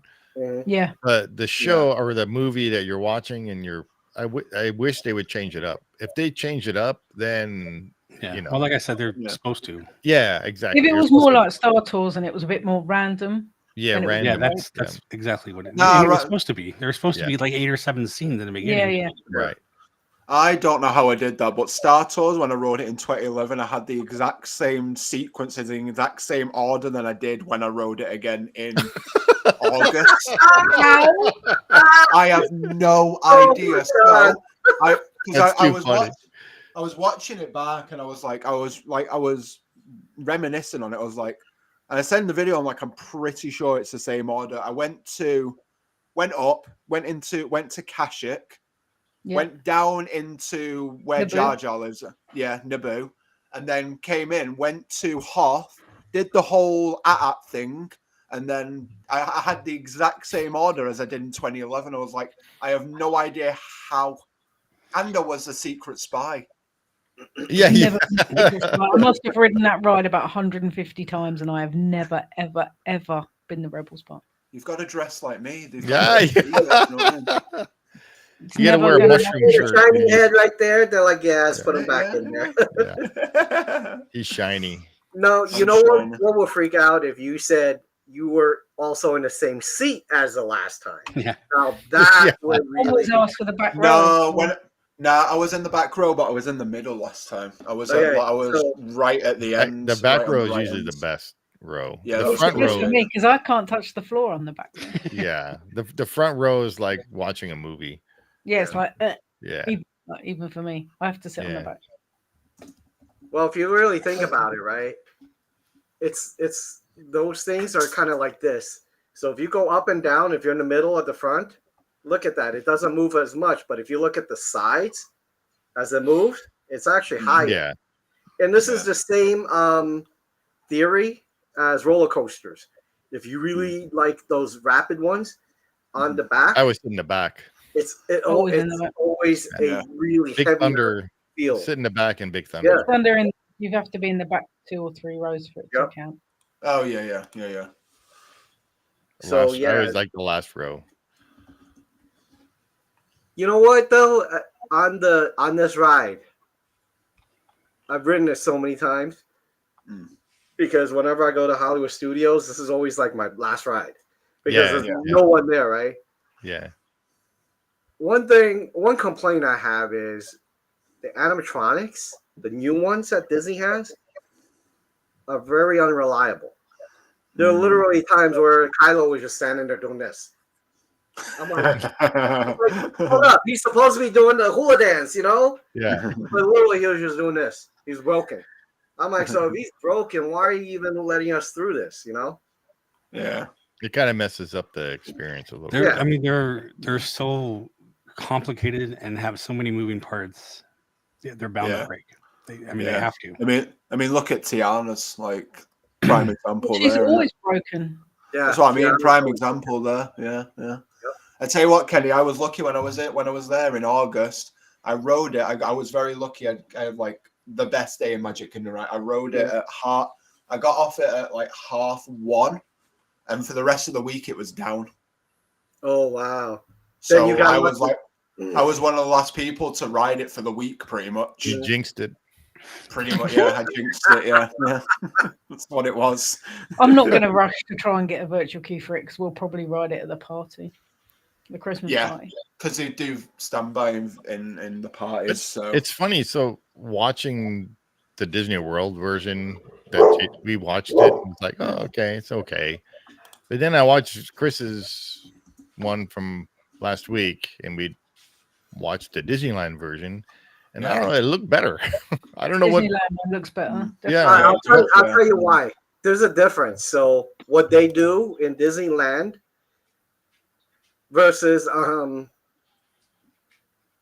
Yeah. The show or the movie that you're watching and I wish they would change it up. If they change it up, then well, like I said, they're supposed to. Yeah, exactly. If it was more like Star Tours and it was a bit more random. Yeah, random. Yeah, that's exactly what it was supposed to be. There's supposed to be like 8 or 7 scenes in the beginning. Yeah. Right. I don't know how I did that, but Star Tours, when I wrote it in 2011, I had the exact same sequences in the exact same order than I did when I wrote it again in August. I have no idea. I was watching it back, and I was reminiscing on it. I was like, and I sent the video. I'm like, I'm pretty sure it's the same order. I went to Kashyyyk. Yeah. Went down into where Jar Jar lives. Yeah, Naboo. And then came in, went to Hoth, did the whole AT-AT thing. And then I had the exact same order as I did in 2011. I was like, I have no idea how. And I was a secret spy. Yeah. I must have ridden that ride about 150 times, and I have never, ever, ever been the rebel spy. You've got to dress like me. You gotta wear a mushroom shirt. Shiny head right there. They're like, let's put him back in there. Yeah. He's shiny. No, you know what will freak out if you said you were also in the same seat as the last time. Yeah. Now that would always ask for the back row. I was in the back row, but I was in the middle last time. I was right at the end. The back row is usually the best row. Yeah, the front row for me because I can't touch the floor on the back row. Yeah, the front row is like watching a movie. Yeah, it's like even for me, I have to sit on the back. Well, if you really think about it, right, it's those things are kind of like this. So if you go up and down, if you're in the middle at the front, look at that. It doesn't move as much, but if you look at the sides as it moves, it's actually higher. Yeah, and this is the same theory as roller coasters. If you really like those rapid ones on the back, I was in the back. It's always a really Big heavy Thunder feel. Sit in the back in Big Thunder. Yeah. Thunder You have to be in the back 2 or 3 rows for it to count. Oh yeah. So I always like the last row. You know what though? On this ride, I've ridden it so many times because whenever I go to Hollywood Studios, this is always like my last ride because there's no one there, right? Yeah. One complaint I have is the animatronics, the new ones that Disney has, are very unreliable. There are literally times where Kylo was just standing there doing this. I'm like, hold up, he's supposed to be doing the hula dance, you know? Yeah. But literally he was just doing this. He's broken. I'm like, so if he's broken, why are you even letting us through this, you know? Yeah. It kind of messes up the experience a little bit. bit. I mean, they're so complicated and have so many moving parts. They're bound to break. They have to. I mean, look at Tiana's like prime example. She's there, always broken. Yeah, that's what I mean. Prime example there. Yeah. Yep. I tell you what, Kenny, I was lucky when I was there in August. I rode it. I was very lucky. I had like the best day in Magic Kingdom. Right, I rode it at I got off it at like 1:30, and for the rest of the week it was down. Oh wow! So then I was like, I was one of the last people to ride it for the week, pretty much. You jinxed it. Pretty much, yeah. I jinxed it, yeah. That's what it was. I'm not going to rush to try and get a virtual queue for it because we'll probably ride it at the party, the Christmas party. Because they do stand by in the parties. So it's funny. So watching the Disney World version that we watched it, it's like, oh, okay, it's okay. But then I watched Chris's one from last week, and we watched the Disneyland version. And I don't know, it looked better. I don't know Disneyland looks better. Yeah, I'll tell you why. There's a difference. So what they do in Disneyland versus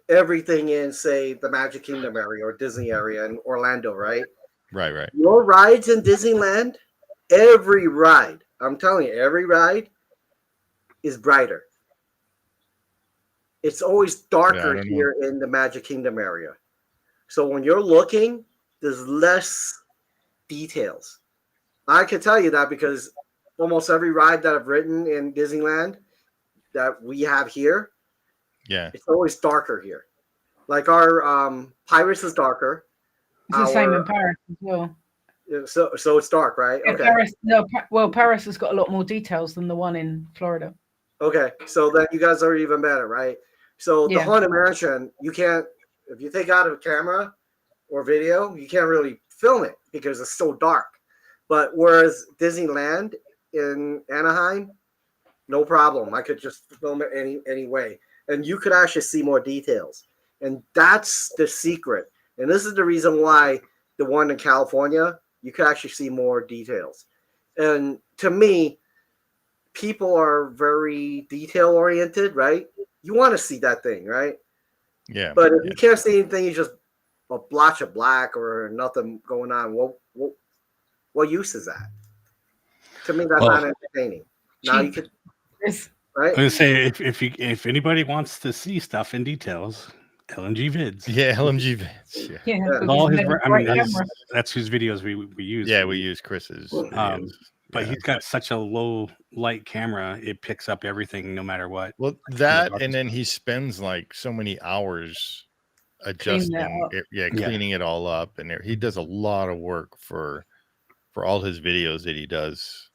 everything in, say, the Magic Kingdom area or Disney area in Orlando, right? Right. Your rides in Disneyland, every ride, I'm telling you, every ride is brighter. It's always darker here in the Magic Kingdom area. So when you're looking, there's less details. I can tell you that because almost every ride that I've ridden in Disneyland that we have here, it's always darker here. Like our Pirates is darker. It's the same in Paris as well. So it's dark, right? Yeah, okay. Paris has got a lot more details than the one in Florida. Okay, so then you guys are even better, right? So the Haunted Mansion, you can't, if you take out a camera or video, you can't really film it because it's so dark. But whereas Disneyland in Anaheim, no problem. I could just film it any way. And you could actually see more details. And that's the secret. And this is the reason why the one in California, you could actually see more details. And to me, people are very detail oriented, right? You want to see that thing, right? Yeah. But if you can't see anything, you just a blotch of black or nothing going on. What use is that? To me, that's not entertaining. Now you could, right? I was gonna say if anybody wants to see stuff in details, LNG Vids. Yeah, LNG Vids. Yeah. All his, that's whose videos we use. Yeah, we use Chris's videos. But he's got such a low light camera, it picks up everything no matter what. Well, that and then he spends like so many hours adjusting cleaning it all up, and he does a lot of work for all his videos that he does.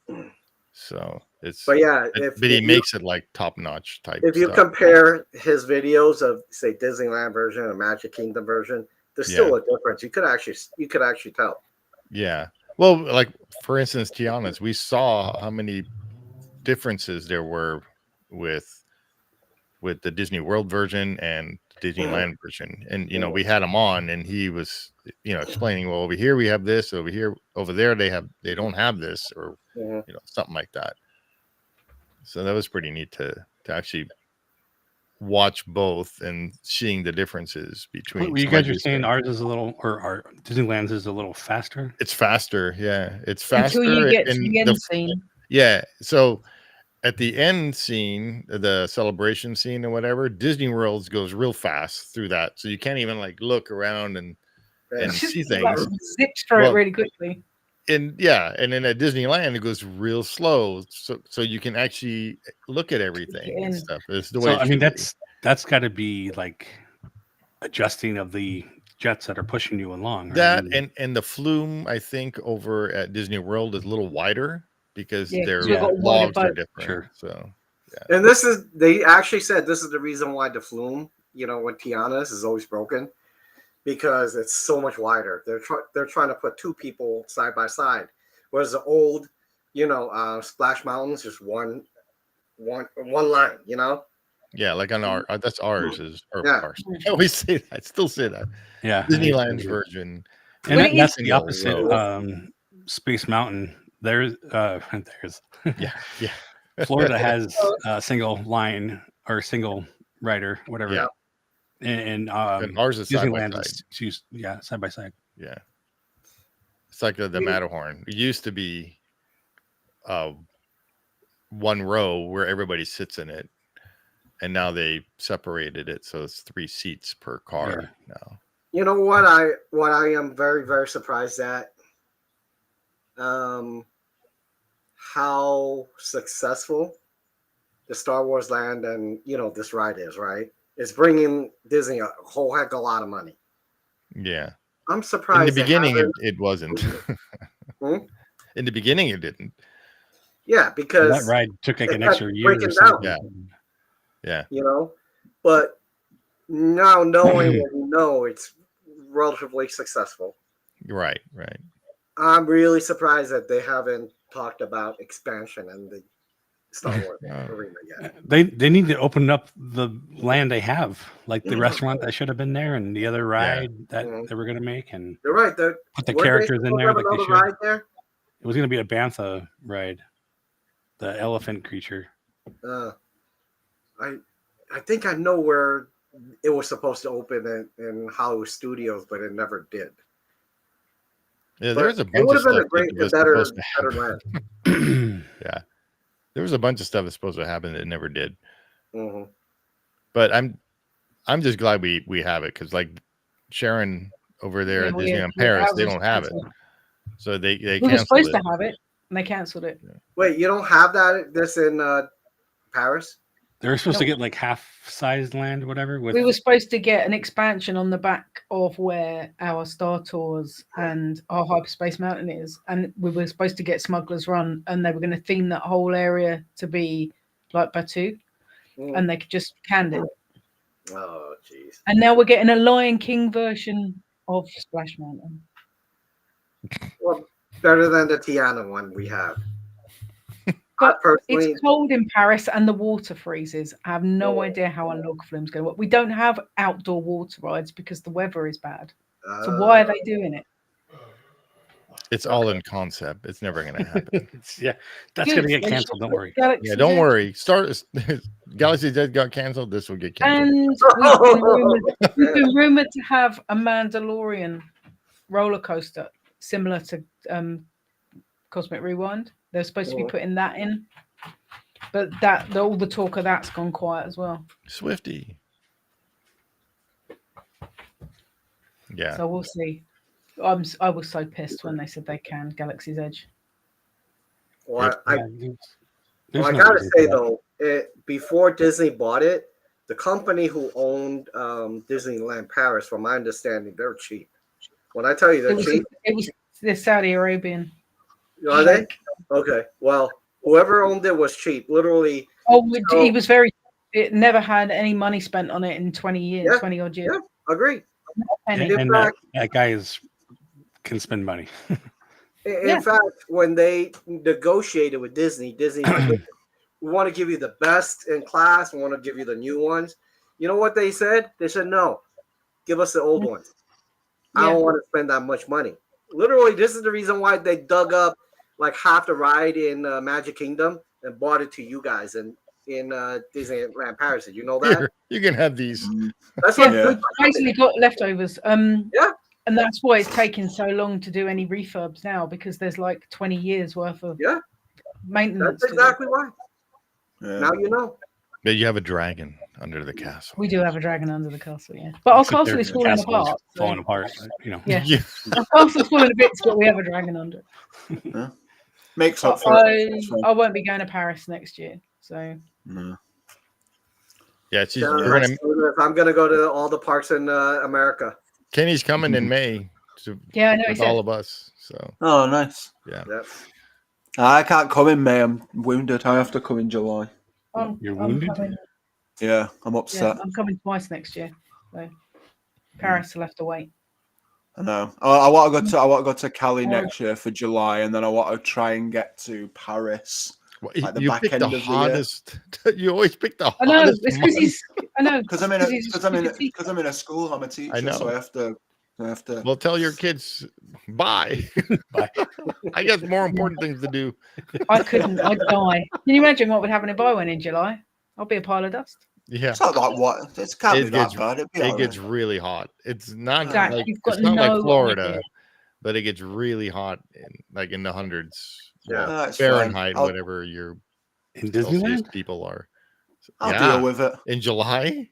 So it's but he makes it like top notch type. If you compare his videos of say Disneyland version and Magic Kingdom version, there's still a difference. You could actually tell. Yeah. Well, like for instance, Tiana's, we saw how many differences there were with the Disney World version and Disneyland version. And we had him on, and he was explaining, well, over here we have this, over there they don't have this, or something like that. So that was pretty neat to actually watch both and seeing the differences between. You guys are saying ours is a little, or our Disneyland's is a little faster. It's faster, yeah. It's faster. Until you get to the end scene. Yeah, so at the end scene, the celebration scene or whatever, Disney World goes real fast through that, so you can't even like look around and and see things. Zips through it really quickly. And and then at Disneyland it goes real slow, so you can actually look at everything and stuff. It's the way. I mean, that's got to be like adjusting of the jets that are pushing you along. Right? That and the flume, I think, over at Disney World is a little wider because their logs are different. Sure. So and they actually said this is the reason why the flume, when Tiana's is always broken. Because it's so much wider. They're trying to put two people side by side, whereas the old, Splash Mountain's just one line. Yeah, like on our that's ours is ours. I always say that. I still say that. Yeah, Disneyland's version, and that's the opposite. Space Mountain. There's Florida has a single line or single rider, whatever. Yeah. And ours is Disneyland side by side. Side by side. Yeah, it's like the Matterhorn. It used to be one row where everybody sits in it, and now they separated it so it's 3 seats per car now. You know what I am very, very surprised at? How successful the Star Wars Land and this ride is, right? It's bringing Disney a whole heck of a lot of money. Yeah. I'm surprised. In the beginning, it wasn't. In the beginning, it didn't. Yeah, because that ride took like an extra year. Yeah. But now knowing it's relatively successful. Right. I'm really surprised that they haven't talked about expansion in the Star Wars arena yet. They need to open up the land they have, like the restaurant that should have been there, and the other ride that they were going to make, and you're right. Put the characters in there. Like they should. Ride there? It was going to be a Bantha ride, the elephant creature. I think I know where it was supposed to open in Hollywood Studios, but it never did. Yeah, there's a bunch of stuff better land. Yeah. There was a bunch of stuff that's supposed to happen that never did. Mm-hmm. But I'm just glad we have it because like Sharon over there at Disneyland Paris, they don't have it. So they we were supposed to have it and they cancelled it. Wait, you don't have this in Paris? They were supposed to get like half-sized land, whatever. We were supposed to get an expansion on the back of where our Star Tours and our Hyperspace Mountain is, and we were supposed to get Smuggler's Run, and they were going to theme that whole area to be like Batuu, and they could just canned it. Oh, jeez! And now we're getting a Lion King version of Splash Mountain. Well, better than the Tiana one we have. But it's cold in Paris and the water freezes. I have no idea how a log flume's going to work. We don't have outdoor water rides because the weather is bad. So why are they doing it? It's all in concept. It's never going to happen. That's going to get canceled. Don't worry. Don't worry. Galaxy's Edge got canceled. This will get canceled. And we've been rumored to have a Mandalorian roller coaster similar to Cosmic Rewind. They're supposed to be putting that in, but all the talk of that's gone quiet as well. Swifty. Yeah. So we'll see. I was so pissed when they said they canned Galaxy's Edge. Well, I gotta say though, before Disney bought it, the company who owned Disneyland Paris, from my understanding, they're cheap. When I tell you they're cheap, it was the Saudi Arabian. Are they? Okay. Well, whoever owned it was cheap. Literally. He was very. It never had any money spent on it in 20 years, 20 odd years. Yeah, agree. And that guy can spend money. In fact, when they negotiated with Disney said, we want to give you the best in class. We want to give you the new ones. You know what they said? They said, no, give us the old ones. I don't want to spend that much money. Literally, this is the reason why they dug up like half the ride in Magic Kingdom and bought it to you guys in Disneyland Paris. Did you know that? Here, you can have these. That's we basically got leftovers. And that's why it's taking so long to do any refurbs now, because there's like 20 years worth of maintenance. That's exactly why. Yeah. Now you know. But you have a dragon. under the castle. We do have a dragon under the castle, yeah. But our castle is falling apart. Falling apart, you know. Yeah. Our castle's falling to bits, but we have a dragon under it. Yeah. Makes up for it. I won't be going to Paris next year, so. No. Yeah, I'm gonna go to all the parks in America. Kenny's coming in May. Yeah, I know. With all of us. So. Oh, nice. Yeah. Yep. I can't come in May. I'm wounded. I have to come in July. You're wounded? Yeah, I'm upset. Yeah, I'm coming twice next year. So Paris will have to wait. I know. I want to go to Cali next year for July, and then I want to try and get to Paris. Like the you back pick end the of the hottest. You always pick the hottest. I know. It's because he's. I know. Because I'm in a school. I'm a teacher. I know. So I have to. Well, tell your kids bye. Bye. I guess more important things to do. I couldn't. I'd die. Can you imagine what would happen if I went in July? I'll be a pile of dust. Yeah. It's not like what. It can't be that bad. It gets really hot. It's not Zach, like you've got it's not no like Florida, idea. but it gets really hot, in the hundreds. Yeah, that's Fahrenheit, fine. whatever your in Celsius Disneyland people are. I'll deal with it in July.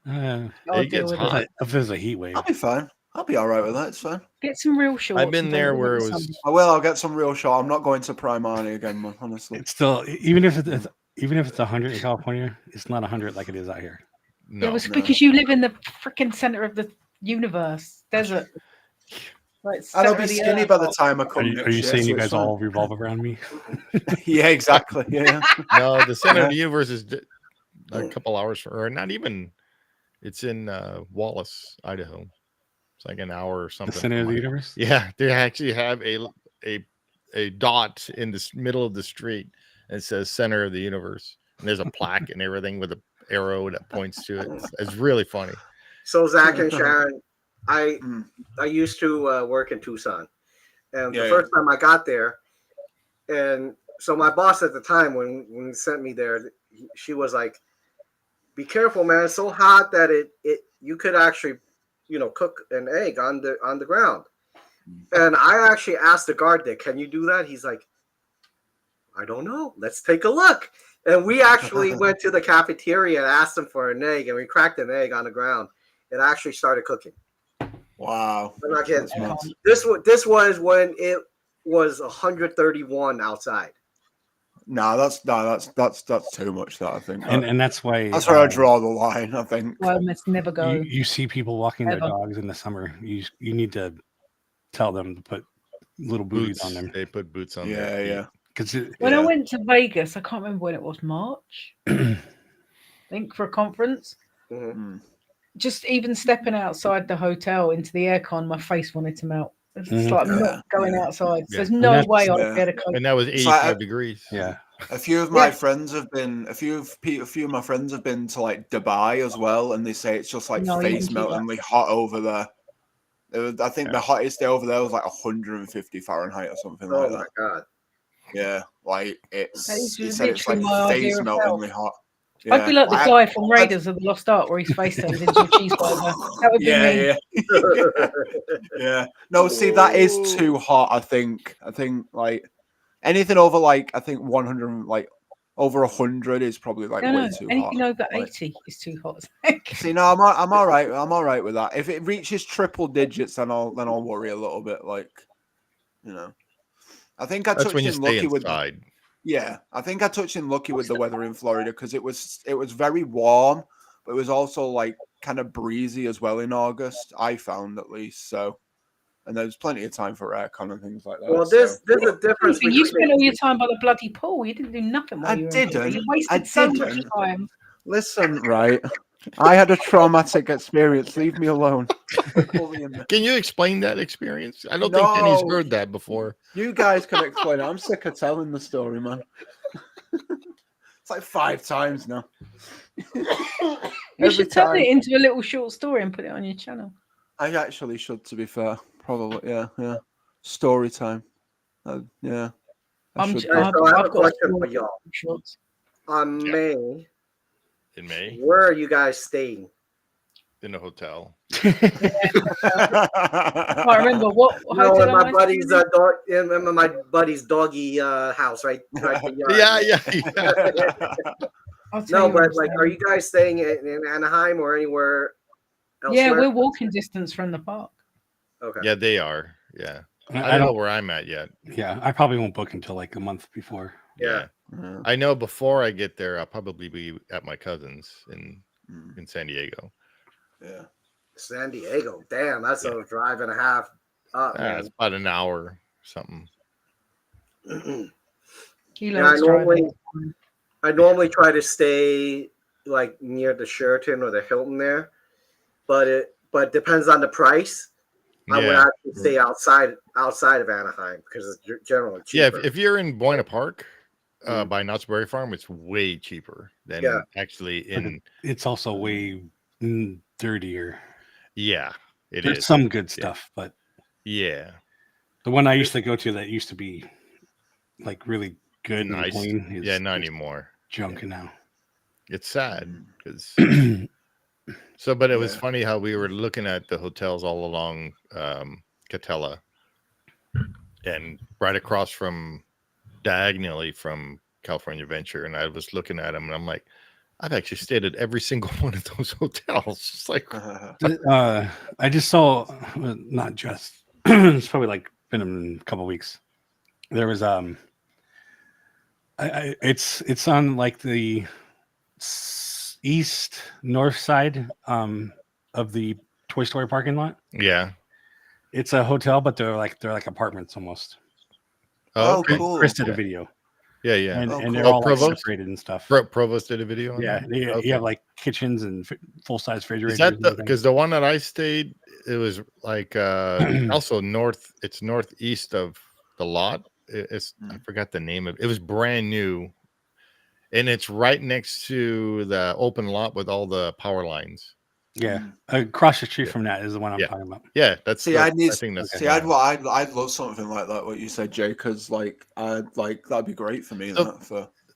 Yeah, it gets hot. If there's a heat wave, I'll be fine. I'll be all right with that. It's fine. Get some real shorts. I've been there where it was. I will. I'll get some real short. I'm not going to Primani again, man. Honestly, it's still even if it's 100 in California, it's not 100 like it is out here. No, it was because you live in the freaking center of the universe, desert. Like, and I'll be skinny by the time I come. Are you saying you guys all revolve around me? Yeah, exactly. Yeah. No, the center of the universe is a couple hours, or not even. It's in Wallace, Idaho. It's like an hour or something. The center of the universe. Yeah, they actually have a dot in the middle of the street, and it says "Center of the Universe," and there's a plaque and everything with an arrow that points to it. It's really funny. So Zach and Sharon, I used to work in Tucson, and the first time I got there, and so my boss at the time when he sent me there, she was like, "Be careful, man! It's so hot that it you could actually, cook an egg on the ground." And I actually asked the guard there, "Can you do that?" He's like, "I don't know. Let's take a look." And we actually went to the cafeteria and asked them for an egg, and we cracked an egg on the ground. It actually started cooking. Wow! I'm not kidding. This was when it was 131 outside. No, that's too much. That I think, and that's why where I draw the line. I think. Well, let's never go. You see people walking their dogs in the summer. You need to tell them to put little boots on them. They put boots on. Yeah. When I went to Vegas, I can't remember when it was, March. I think for a conference. Mm-hmm. Just even stepping outside the hotel into the aircon, my face wanted to melt. It's like I'm not going outside. So there's no way I'd be able to cope. And that was 85 degrees. Yeah. A few of my friends have been. A few of my friends have been to like Dubai as well, and they say it's just like face meltingly hot over there. I think the hottest day over there was like 150 Fahrenheit or something like that. Oh my god! Yeah, like it's. He said it's like face meltingly hot. Yeah. I'd be like the guy from Raiders of the Lost Ark where his face turns into a cheeseburger. That would be me. Yeah. No, see, that is too hot. I think like anything over like I think 100, like over 100 is probably like way too hot. Anything over 80 is too hot. See, no, I'm all right. I'm all right with that. If it reaches triple digits, then I'll worry a little bit. Like, I think I touched in Lucky with. Yeah, I think I touched in Lucky with the weather in Florida because it was very warm, but it was also like kind of breezy as well in August. I found at least so, and there's plenty of time for aircon and things like that. Well, there's a difference. You spent all your time by the bloody pool. You didn't do nothing while you were in there. You wasted so much time. Listen, right. I had a traumatic experience. Leave me alone. Can you explain that experience? I don't think Kenny's heard that before. You guys can explain it. I'm sick of telling the story, man. It's like 5 times now. You should turn it into a little short story and put it on your channel. I actually should, to be fair. Probably, yeah. Story time. Yeah. I've got a question for y'all. In May. Where are you guys staying? In a hotel. I remember what hotel in my buddy's my buddy's doggy house, right? Yeah. No, but like, are you guys staying in Anaheim or anywhere elsewhere? Yeah, we're walking distance from the park. Okay. Yeah, they are. Yeah. I don't know where I'm at yet. Yeah, I probably won't book until like a month before. Yeah. I know before I get there, I'll probably be at my cousin's in San Diego. Yeah. San Diego. Damn, that's a drive and a half up, man. It's about an hour or something. I normally try to stay like near the Sheraton or the Hilton there, but it depends on the price. I would actually stay outside of Anaheim because it's generally cheaper. Yeah, if you're in Buena Park by Knott's Berry Farm, it's way cheaper than actually in. It's also way dirtier. Yeah, There's some good stuff, but yeah, the one I used to go to that used to be like really good nice. And clean. Not anymore. Junk now. It's sad because. But it was funny how we were looking at the hotels all along Catella, and right across from diagonally from California Adventure, and I was looking at them, and I'm like, I've actually stayed at every single one of those hotels. It's like, I just saw, not just, it's probably like been a couple of weeks. There was it's on like the east north side of the Toy Story parking lot. Yeah, it's a hotel, but they're like apartments almost. Oh, cool. Chris did a video. Yeah. And cool. they're all like separated and stuff. Provost did a video on that? You have like kitchens and full-size refrigerators. Is that because the one that I stayed, it was like also it's northeast of the lot. I forgot the name of it. It was brand new, and it's right next to the open lot with all the power lines. Yeah, across the street from that is the one I'm talking about. Yeah, that's. I'd love something like that. What you said, Jay, because that'd be great for me.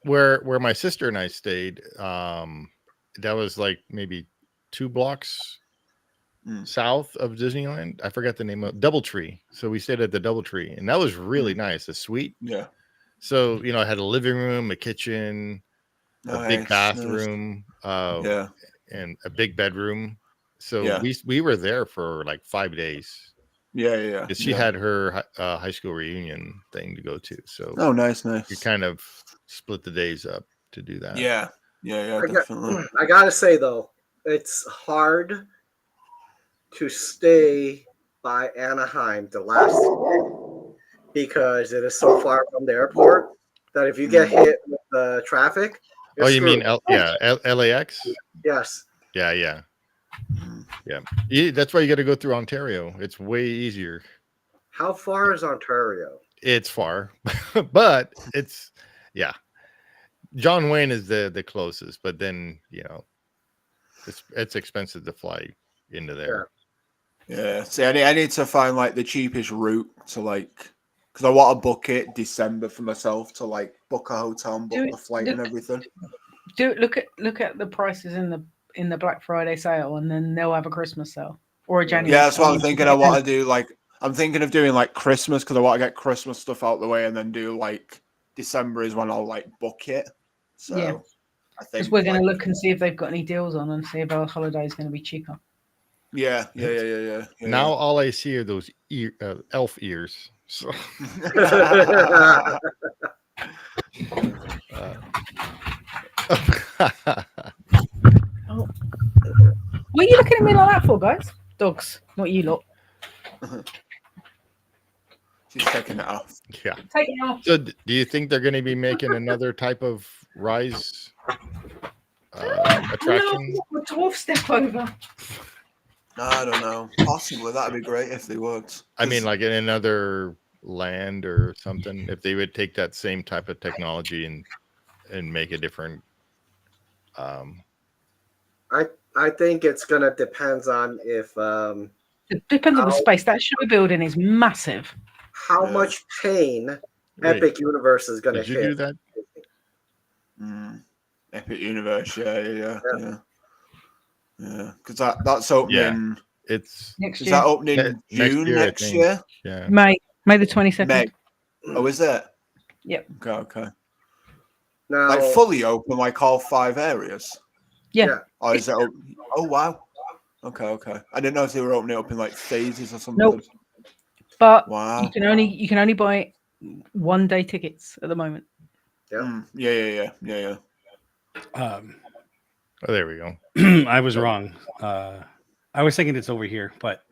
Where my sister and I stayed, that was like maybe 2 blocks south of Disneyland. I forgot the name of DoubleTree. So we stayed at the DoubleTree, and that was really nice. A suite. Yeah. So I had a living room, a kitchen, a big bathroom. And a big bedroom. So we were there for like 5 days. Yeah. Because she had her high school reunion thing to go to. So nice. You kind of split the days up to do that. Yeah, definitely. I gotta say though, it's hard to stay by Anaheim the last because it is so far from the airport that if you get hit with the traffic. Oh, you mean LAX? Yes. Yeah. That's why you got to go through Ontario. It's way easier. How far is Ontario? It's far, but it's John Wayne is the closest, but then it's expensive to fly into there. Yeah. See, I need to find like the cheapest route to because I want to book it December for myself to book a hotel and book the flight and everything. Look at the prices in the Black Friday sale, and then they'll have a Christmas sale or a January. Yeah, that's what I'm thinking. I want to do I'm thinking of doing Christmas because I want to get Christmas stuff out the way, and then do December is when I'll book it. So I think we're going to look and see if they've got any deals on and see if our holiday is going to be cheaper. Yeah. Now all I see are those elf ears. So. What are you looking at me like that for, guys? Dogs, not you lot. She's taking it off. Yeah. Take it off. So, do you think they're going to be making another type of Rise attraction? No, a dwarf step over. I don't know. Possibly that'd be great if they worked. I mean, like in another land or something. If they would take that same type of technology and make a different. I think it's gonna depends on if. It depends on the space. That show building is massive. How much pain Epic Universe is gonna hit? Did you do that? Epic Universe, yeah. Because that's opening. It's next year. Is that opening June next year? Yeah. May the 22nd. Oh, is it? Yep. Okay. Now, like fully open, like all 5 areas. Yeah. Or is it? Oh wow. Okay. I didn't know if they were opening it up in like phases or something. Nope. But wow. you can only buy 1-day tickets at the moment. Yeah. Yeah. Oh, there we go. I was wrong. I was thinking it's over here, but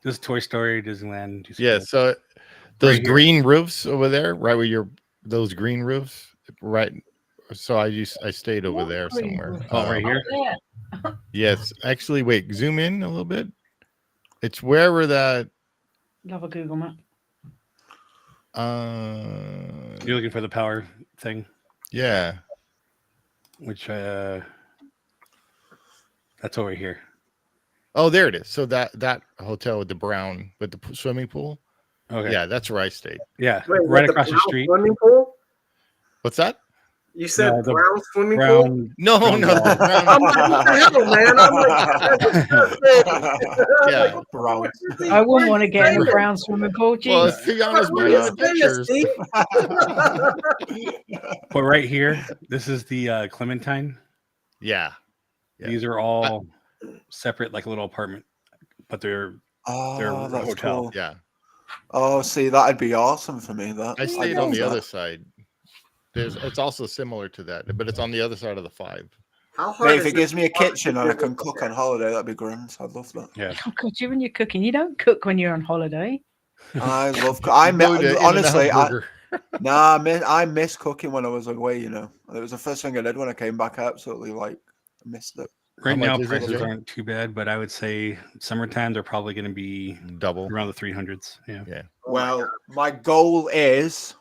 this is Toy Story, Disneyland. Yeah, so those right green roofs over there, right where those green roofs, right? So I stayed over there somewhere. Oh, right here. Yes, actually, wait, zoom in a little bit. It's wherever that. Love a Google map. You're looking for the power thing. Yeah. Which that's over here. Oh, there it is. So that hotel with the swimming pool. Okay. Yeah, that's where I stayed. Yeah, Wait, right across the street. Swimming pool? What's that? You said No, the brown swimming brown- pool? No, brown no, wall. the brown. I'm like, what the hell, man? I'm like, that's Yeah, brown. I wouldn't want to get in a brown swimming pool. Well, Jeez. to be honest, What by is the this, pictures. Steve? But right here, this is the Clementine. Yeah. These are all separate, like a little apartment, but they're Oh, that's hotel. cool. Yeah. Oh, see, that'd be awesome for me. That I stayed on love the that. other side. It's also similar to that, but it's on the other side of the 5. How hard Mate, is if it this gives me a water kitchen and I can cook on holiday, that'd be grand. I'd love that. Yeah. Oh God, you when you're cooking, you don't cook when you're on holiday. I love. Honestly, I miss cooking when I was away. You know, it was the first thing I did when I came back. I absolutely missed it. Right now, much is it, prices Jay? aren't too bad, but I would say summertime they're probably going to be double around the 300s. Yeah. Yeah. Well, my goal is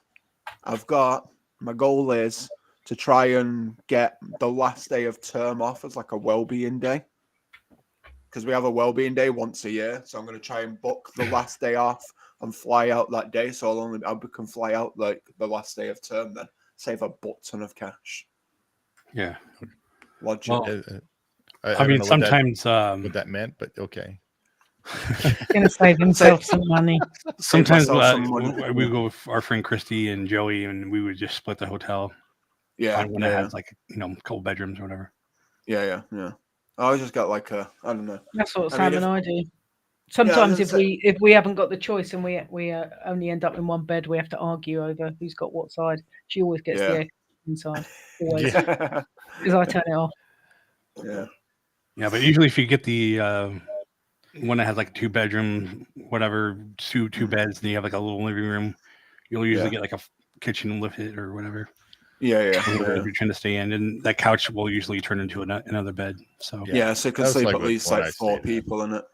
to try and get the last day of term off as like a well-being day, because we have a well-being day once a year. So I'm going to try and book the last day off and fly out that day. So I can fly out like the last day of term, then save a butt ton of cash. Yeah. Lodging. Well, I I mean, don't know sometimes what that meant, but okay. Gonna save himself some money. Sometimes myself some money. we go with our friend Christy and Joey, and we would just split the hotel. Yeah, Find one that has like a couple bedrooms or whatever. Yeah. I just got like I don't know. That's what I Sam mean, and I do. Sometimes that's if we haven't got the choice and we only end up in one bed, we have to argue over who's got what side. She always gets the air inside, always, because I turn it off. Yeah. Yeah, but usually if you get the one that has like a 2-bedroom, whatever, two beds, and you have like a little living room, you'll usually get like a kitchen with it or whatever. Yeah. If you're trying to stay in, and that couch will usually turn into another bed. So So you can sleep at least like 4 people in it,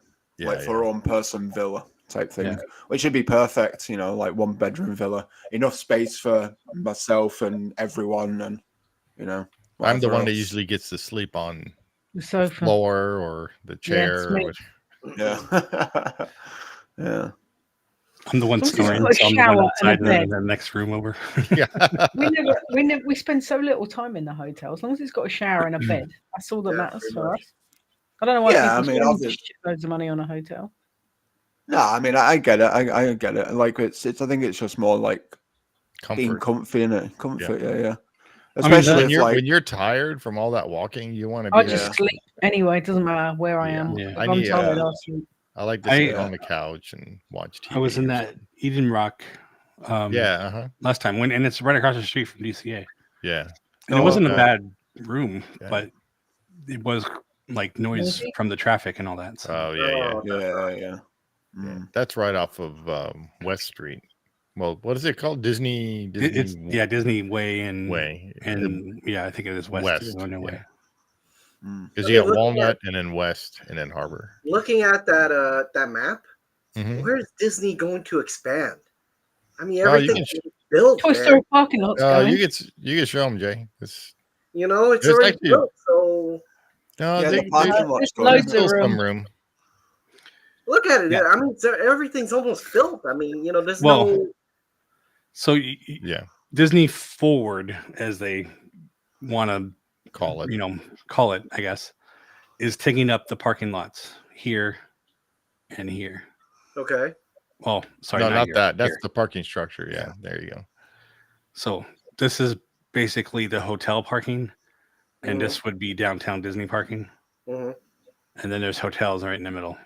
for a one-person villa type thing, which would be perfect. You know, like 1-bedroom villa, enough space for myself and everyone, and I'm the one that else. usually gets to sleep on The sofa, floor or the chair. Yeah. I'm the one snoring, so I'm the one outside in the next room over. we spend so little time in the hotel. As long as it's got a shower and a bed, that's all that matters for us. I don't know why people spend loads of money on a hotel. No, I mean I get it. I get it. Like it's. I think it's just more like being comfy in it. Comfort, yeah. Especially when you're tired from all that walking, you want to be. I just sleep anyway. It doesn't matter where I am. Yeah. If I'm tired, I'll sleep. I like to sit on the couch and watch TV. I was in that Eden Rock last time and it's right across the street from DCA. Yeah. And it wasn't a bad room, but it was like noise from the traffic and all that. So. Oh, yeah. That's right off of West Street. Well, what is it called? Disney Disney Way and I think it is West. Way. Because you got Walnut and then West and then Harbor. Looking at that map, where's Disney going to expand? I mean, everything's built. Toy Story parking lot's going. You can show them, Jay. It's already built. So there's loads of room. Look at it. I mean, everything's almost built. I mean, there's no. So Disney Forward, as they want to call it, I guess, is taking up the parking lots here and here. Okay. Oh, sorry. No, not that. That's the parking structure. Yeah, there you go. So this is basically the hotel parking, and this would be downtown Disney parking. Mm-hmm. And then there's hotels right in the middle.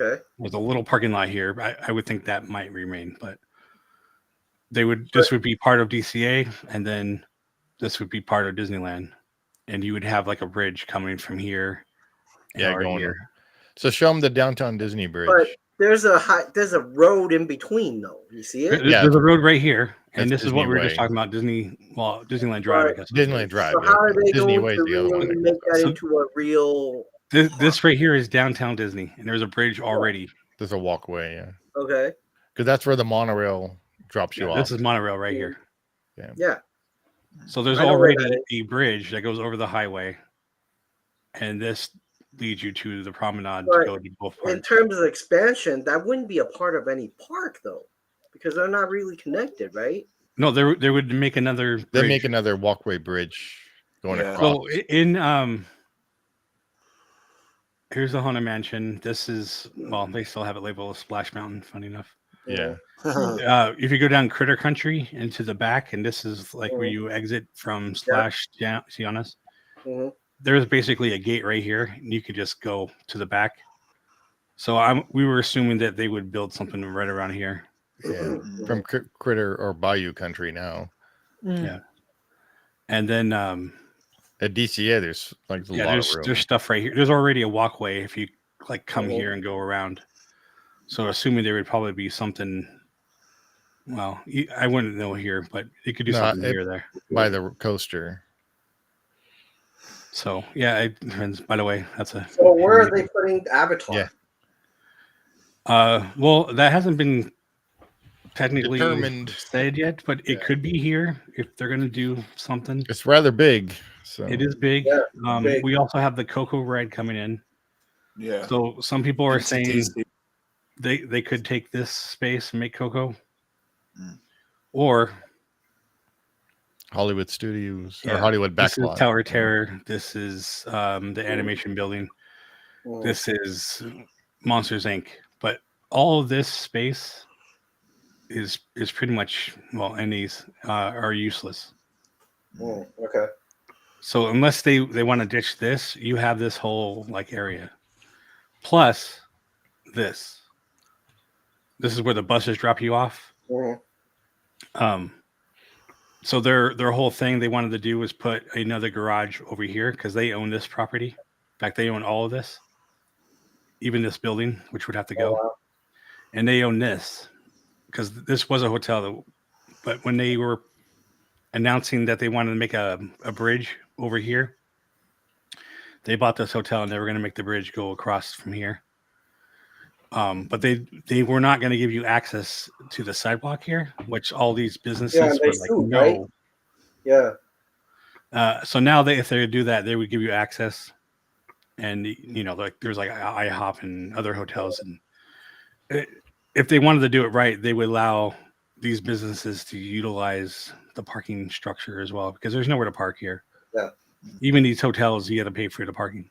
Okay. There's a little parking lot here. I would think that might remain, but this would be part of DCA, and then this would be part of Disneyland, and you would have like a bridge coming from here. Going here. So show them the downtown Disney bridge. But there's a road in between though. You see it? There's a road right here, and That's this is Disney what we were Way. just talking about. Disneyland Drive, I guess. Disneyland Drive. So how are they Disney going Way to is the other really one. make that into a real? This right here is downtown Disney, and there's a bridge already. There's a walkway, yeah. Okay. Because that's where the monorail drops you off. This is monorail right here. Yeah. So there's already a bridge that goes over the highway, and this leads you to the promenade to go to both parks. In terms of expansion, that wouldn't be a part of any park though, because they're not really connected, right? No, they would make another bridge. They make another walkway bridge going across. So in here's the Haunted Mansion. This is, well, they still have it labeled as Splash Mountain, funny enough. Yeah. If you go down Critter Country into the back, and this is like where you exit from Splash Giannis, there's basically a gate right here, and you could just go to the back. So we were assuming that they would build something right around here. Yeah. From Critter or Bayou Country now. Yeah. And then at DCA, there's like a lot of room. There's stuff right here. There's already a walkway if you like come here and go around. So assuming there would probably be something. Well, I wouldn't know here, but it could do something here or there by the coaster. So yeah, it depends. By the way, that's a. So where are they putting Avatar? Yeah. Well, that hasn't been technically determined said yet, but it could be here if they're going to do something. It's rather big. So it is big. Yeah, big. We also have the Coco ride coming in. Yeah. So some people are saying they could take this space and make Coco, or Hollywood Studios or Hollywood This Backlot. is Tower Terror. This is the animation building. This is Monsters Inc. But all of this space is pretty much, well, and these are useless. Okay. So unless they want to ditch this, you have this whole like area. Plus this. This is where the buses drop you off. So their whole thing they wanted to do was put another garage over here because they own this property. In fact, they own all of this, even this building, which would have to go. And they own this because this was a hotel. But when they were announcing that they wanted to make a bridge over here, they bought this hotel and they were going to make the bridge go across from here. But they were not going to give you access to the sidewalk here, which all these businesses were like, no. Right? Yeah. So now if they do that, they would give you access, and like there's like IHOP and other hotels, and if they wanted to do it right, they would allow these businesses to utilize the parking structure as well, because there's nowhere to park here. Yeah. Even these hotels, you got to pay for the parking.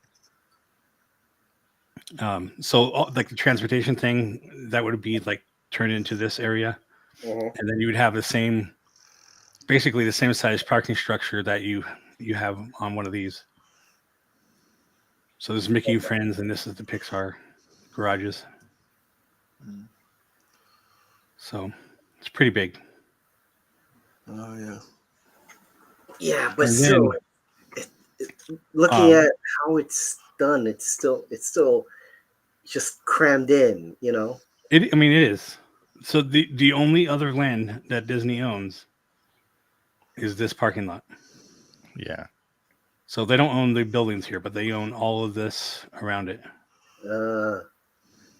So like the transportation thing, that would be like turned into this area, and then you would have basically the same size parking structure that you have on one of these. So this is Mickey Friends, and this is the Pixar garages. So it's pretty big. Oh yeah. Yeah, but still, looking at how it's done, it's still just crammed in, It is. So the only other land that Disney owns is this parking lot. Yeah. So they don't own the buildings here, but they own all of this around it.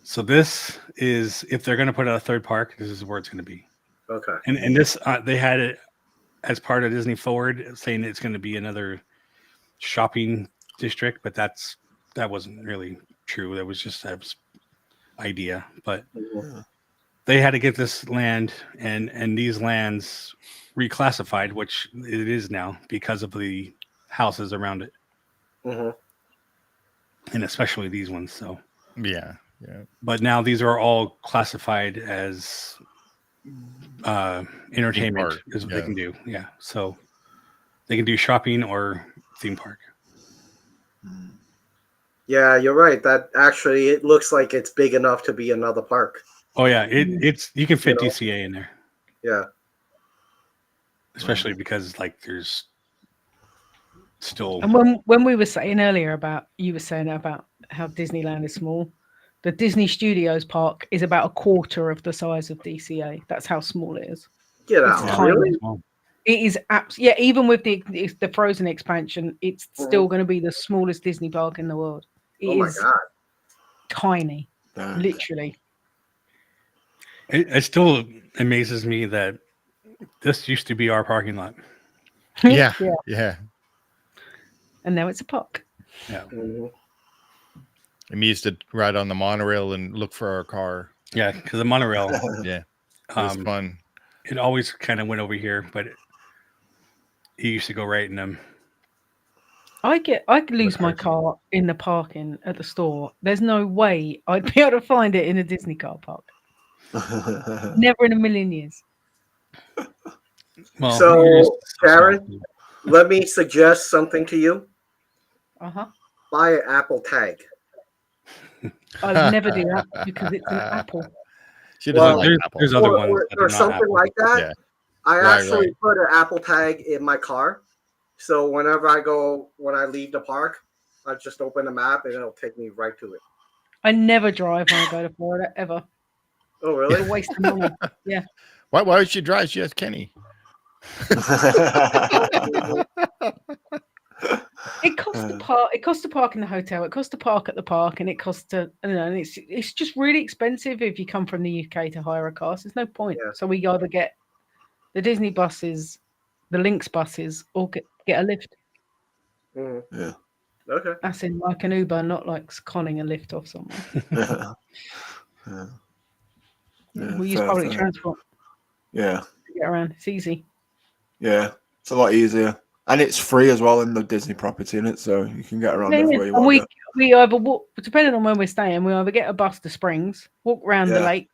So this is, if they're going to put out a third park, this is where it's going to be. Okay. And this, they had it as part of Disney Forward, saying it's going to be another shopping district, but that wasn't really true. That was just an idea. But they had to get this land and these lands reclassified, which it is now because of the houses around it. And especially these ones. So yeah. But now these are all classified as entertainment is what they can do. Yeah. So They can do shopping or theme park. Yeah, you're right. That actually, it looks like it's big enough to be another park. Oh yeah, it's you can fit You know? DCA in there. Yeah. Especially because like there's still. And when we were saying earlier about how Disneyland is small, the Disney Studios park is about a quarter of the size of DCA. That's how small it is. Get It's out! tiny. Really? It is yeah. Even with the Frozen expansion, it's still going to be the smallest Disney park in the world. It is God! Tiny, literally. It still amazes me that this used to be our parking lot. Yeah. And now it's a park. Yeah. And we used to ride on the monorail and look for our car. Yeah, because the monorail. Yeah. It was fun. It always kind of went over here, but he used to go right in them. I could lose my car in the parking at the store. There's no way I'd be able to find it in a Disney car park. Never in a million years. Well, so, Sharon, let me suggest something to you. Buy an Apple Tag. I'd never do that because it's an Apple. There's other ones or something Apple. like that. Yeah. I actually put an Apple Tag in my car, so whenever when I leave the park, I just open the map and it'll take me right to it. I never drive when I go to Florida ever. Oh, really? It's a waste of money. Yeah. Why would she drive? She has Kenny. It costs to park. It costs to park in the hotel. It costs to park at the park, and it costs to. And it's just really expensive if you come from the UK to hire a car. So there's no point. Yeah. So we either get the Disney buses, the Lynx buses, or get a lift. Yeah. Okay. That's in like an Uber, not like conning a lift off somewhere. We use public transport. Yeah. To get around. It's easy. Yeah. It's a lot easier. And it's free as well in the Disney property, in it, so you can get around everywhere you want. We either walk, depending on where we're staying, we either get a bus to Springs, walk around the lake,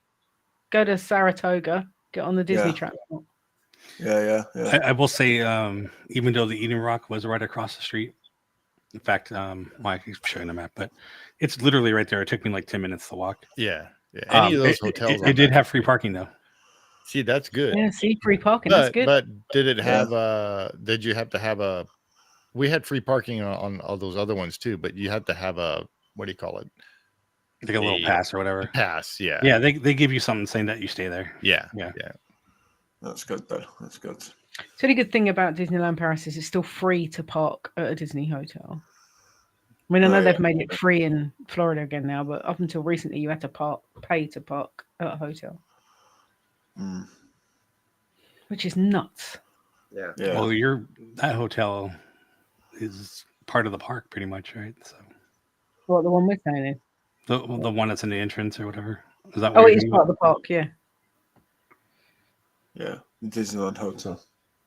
go to Saratoga, get on the Disney transport. Yeah. I will say, even though the Eating Rock was right across the street, in fact, I keep showing the map, but it's literally right there. It took me like 10 minutes to walk. Yeah. Any of those hotels. It did have free parking though. See, that's good. Yeah, free parking. That's good. But did it have did you have to have a? We had free parking on all those other ones too, but you had to have a, what do you call it? Like a little pass or whatever. Pass, yeah. Yeah, they give you something saying that you stay there. Yeah. That's good though. That's good. So the good thing about Disneyland Paris is it's still free to park at a Disney hotel. I mean, I know they've made it free in Florida again now, but up until recently, you had to pay to park at a hotel. Which is nuts. Yeah. Well, that hotel is part of the park, pretty much, right? So. What, the one we're staying in? The one that's in the entrance or whatever. Is that? Oh, it is part of the park. Yeah. Yeah, the Disneyland hotel.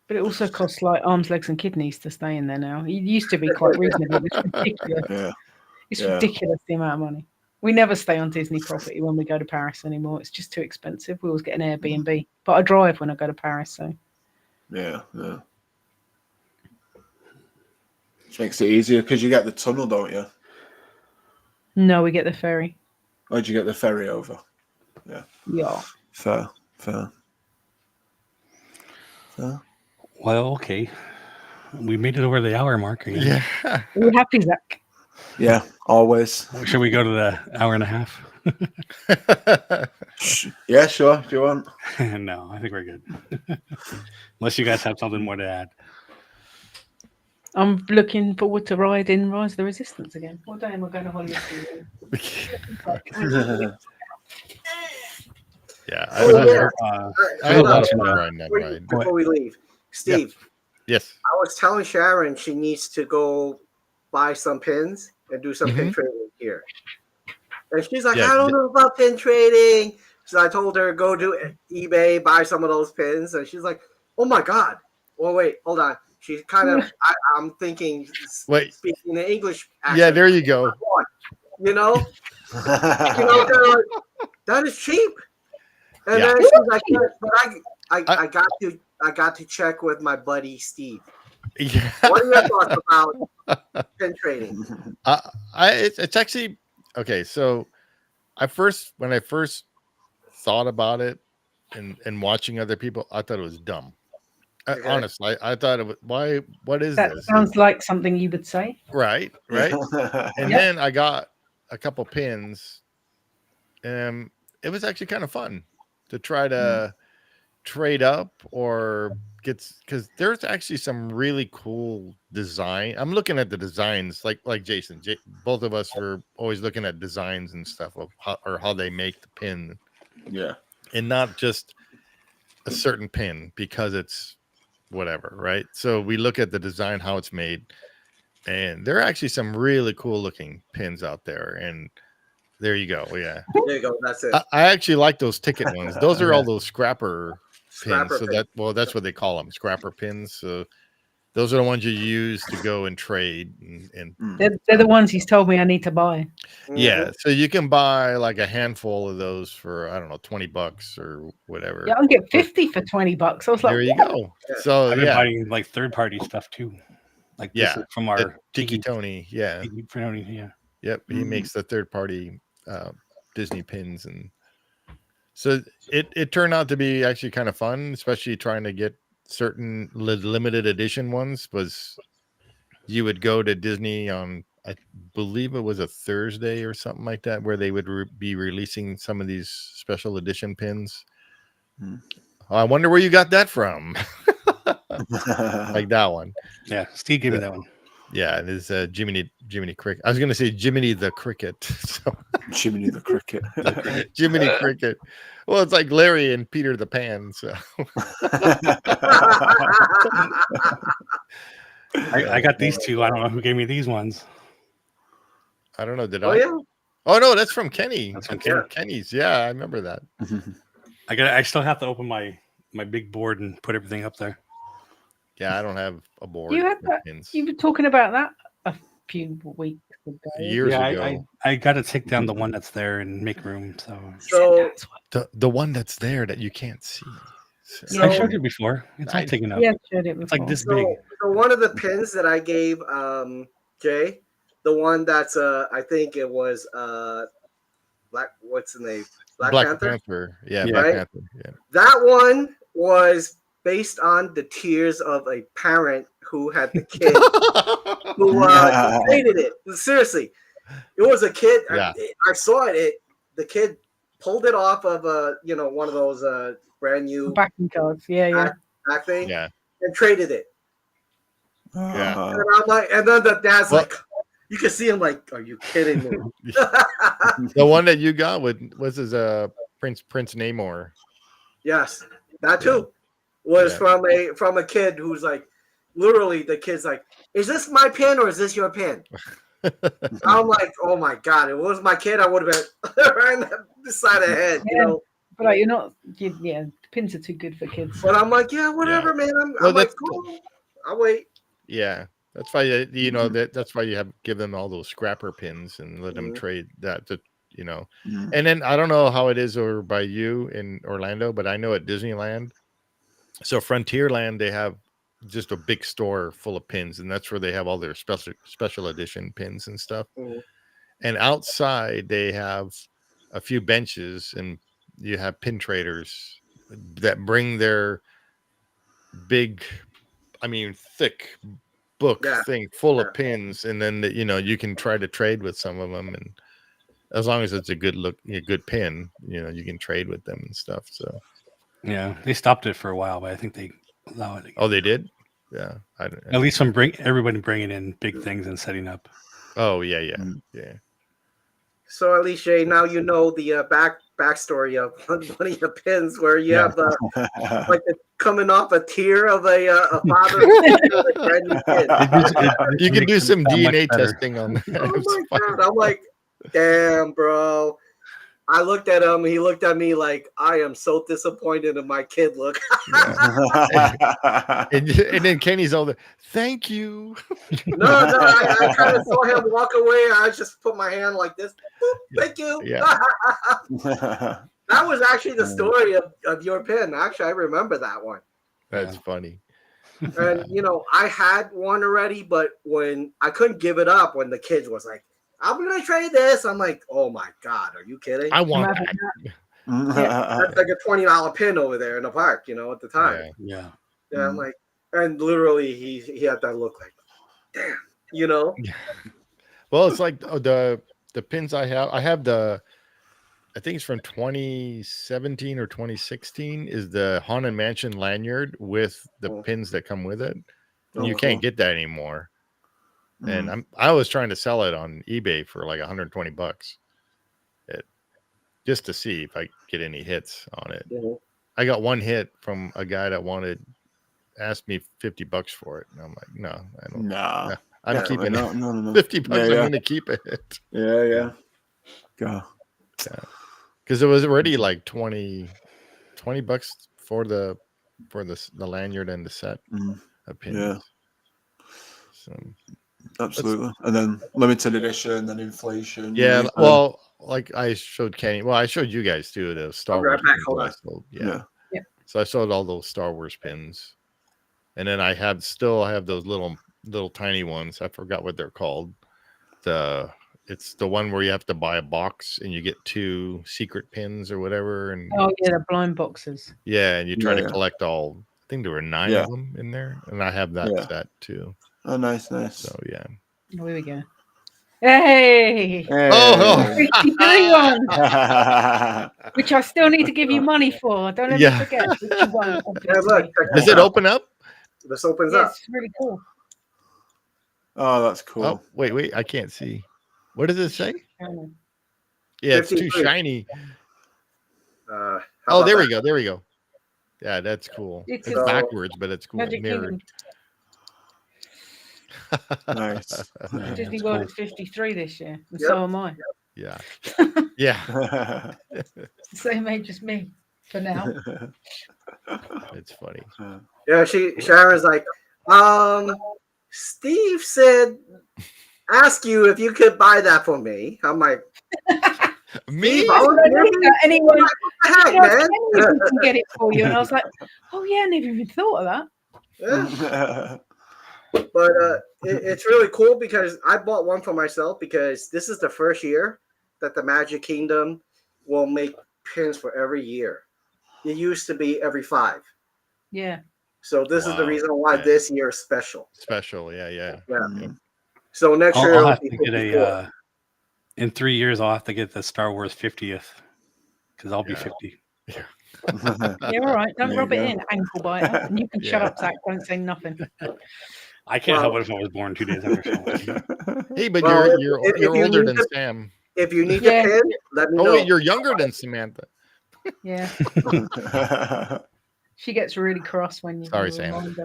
But it also costs like arms, legs, and kidneys to stay in there now. It used to be quite reasonable. It's ridiculous. It's ridiculous the amount of money. We never stay on Disney property when we go to Paris anymore. It's just too expensive. We always get an Airbnb. But I drive when I go to Paris, so. Yeah. Which makes it easier because you get the tunnel, don't you? No, we get the ferry. Or do you get the ferry over? Yeah. Yeah. Fair. Well, okay. We made it over the hour mark again. Yeah. We're happy, Zach. Yeah, always. Should we go to the hour and a half? Yeah, sure, if you want. No, I think we're good. Unless you guys have something more to add. I'm looking forward to riding Rise of the Resistance again. What day am I going to Hollywood? Yeah, I would love to ride that ride. Before we leave, Steve. Yes. I was telling Sharon she needs to go buy some pins and do some pin trading here. And she's like, I don't know about pin trading. So I told her, go do eBay, buy some of those pins. And she's like, oh my God. Well, wait, hold on. She's kind of, I'm thinking, speaking the English accent. Yeah, there you go. You know? Like, that is cheap. And then she's like, but I got to check with my buddy Steve. Yeah. What are your thoughts about pin trading? It's actually okay. So when I first thought about it and watching other people, I thought it was dumb. Okay. Honestly, I thought it was what is That this? sounds like something you would say. Right. And Yeah. then I got a couple pins, and it was actually kind of fun to try to trade up or because there's actually some really cool design. I'm looking at the designs like Jason. Both of us were always looking at designs and stuff of how they make the pin. Yeah. And not just a certain pin because it's whatever, right? So we look at the design, how it's made, and there are actually some really cool looking pins out there. And there you go. Yeah. There you go. That's it. I actually like those ticket ones. Those are all those scrapper pins. Scrapper So pin. that's what they call them, scrapper pins. So those are the ones you use to go and trade. And They're the ones he's told me I need to buy. yeah, so you can buy like a handful of those for I don't know $20 or whatever. Yeah, I can get 50 for $20. I was like, There you what? go. So I've been buying like third-party stuff too. Like this is from our Tiki Tony. Yeah. Tiki Tony, yeah. Yep. He makes the third-party Disney pins, and so it turned out to be actually kind of fun, especially trying to get certain limited edition ones. Was you would go to Disney on, I believe it was a Thursday or something like that, where they would be releasing some of these special edition pins. I wonder where you got that from. Like that one. Yeah, Steve gave me that one. Yeah, it is Jiminy Cricket. I was going to say Jiminy the Cricket. So. Jiminy the Cricket. Jiminy Cricket. Well, it's like Larry and Peter the Pan. So. I got these two. I don't know who gave me these ones. I don't know. Did I? Oh, yeah. Oh, no, that's from Kenny. That's from Kenny's. Yeah, I remember that. I still have to open my big board and put everything up there. Yeah, I don't have a board. You had that. You were talking about that a few weeks ago. Years ago. I got to take down the one that's there and make room. So the one that's there that you can't see. So, I showed you before. It's all taken up. Yeah, showed it before. It's like this big. So one of the pins that I gave Jay, the one that's I think it was what's the name? Black Panther? Yeah, right? Black Panther. Yeah. That one was based on the tears of a parent who had the kid who created it. Seriously, it was a kid. Yeah. I saw it. The kid pulled it off of one of those brand new backing cards. Yeah. Back thing. Yeah. And traded it. Yeah. And I'm like, and then the dad's like, you can see him like, are you kidding me? The one that you got was his Prince Namor. Yes, that too was from a kid who's like, literally the kid's like, is this my pin or is this your pin? I'm like, oh my god, if it was my kid, I would have been right beside the head, you know. But like, you're not, yeah, pins are too good for kids. But I'm like, yeah, whatever, man. I'm like, cool. I'll wait. Yeah, that's why that's why you give them all those scrapper pins and let them trade that. And then I don't know how it is over by you in Orlando, but I know at Disneyland, so Frontierland, they have just a big store full of pins, and that's where they have all their special edition pins and stuff. And outside they have a few benches, and you have pin traders that bring their big, thick book thing full of pins, and then you can try to trade with some of them, and as long as it's a good pin, you can trade with them and stuff. So yeah, they stopped it for a while, but I think they allow it again. Oh, they did? Yeah. At least from everybody bringing in big things and setting up. Oh yeah. So at least Jay, now you know the backstory of one of your pins, where you have coming off a tear of a father. You can do some DNA testing on that. Oh my god! I'm like, damn, bro. I looked at him, and he looked at me like, I am so disappointed in my kid look. and then Kenny's all there, thank you. No, I kind of saw him walk away. I just put my hand like this. Boop, thank you. Yeah. That was actually the story of your pin. Actually, I remember that one. That's funny. And I had one already, but when I couldn't give it up, when the kids was like, "I'm gonna trade this," I'm like, "Oh my god, are you kidding?" I want that. That's like a $20 pin over there in the park, at the time. Yeah. I'm like, and literally he had that look like, damn, Well, it's like the pins I have. I have I think it's from 2017 or 2016 is the Haunted Mansion lanyard with the pins that come with it. And you can't get that anymore. And I was trying to sell it on eBay for like $120 just to see if I get any hits on it. I got one hit from a guy that asked me $50 for it. And I'm like, no, I don't. Nah. I'm keeping it. No. $50, I'm going to keep it. Yeah. Go. Yeah. Because it was already like $20 for the lanyard and the set of pins. Yeah. So, absolutely. And then limited edition, then inflation. Yeah. Well, like I showed Kenny. Well, I showed you guys too. The Star Wars pins. Yeah. So I sold all those Star Wars pins, and then I still have those little tiny ones. I forgot what they're called. It's the one where you have to buy a box and you get 2 secret pins or whatever. And the blind boxes. Yeah, and you try to collect all. I think there were 9 of them in there, and I have that set too. Oh, nice. So yeah. Here we go. Hey! Oh! 53 one! Which I still need to give you money for. Don't let me forget. Which you won't, Does it open up? This opens up. It's really cool. Oh, that's cool. Oh, wait, I can't see. What does it say? Yeah, it's too shiny. There we go. Yeah, that's cool. It's backwards, but it's cool. Mirrored. Nice. Disney World is 53 this year, and so am I. Yeah. Yeah. Same age as me for now. It's funny. Yeah, Sharon's like, Steve said, ask you if you could buy that for me. I'm like, me? Anyone? What the heck, man? Can get it for you. And I was like, oh yeah, I never even thought of that. But it's really cool because I bought one for myself because this is the first year that the Magic Kingdom will make pins for every year. It used to be every 5. Yeah. So this is the reason why this year is special. Yeah. So next year I'll have to get in 3 years I'll have to get the Star Wars 50th because I'll be 50. Yeah, all right. Don't rub it in, ankle biter. And you can shut up, Zach. Don't say nothing. I can't help it if I was born 2 days after. Hey, but you're older than Sam. If you need a pin, let me know. Oh, wait, you're younger than Samantha. Yeah. She gets really cross when you. Sorry, Sam.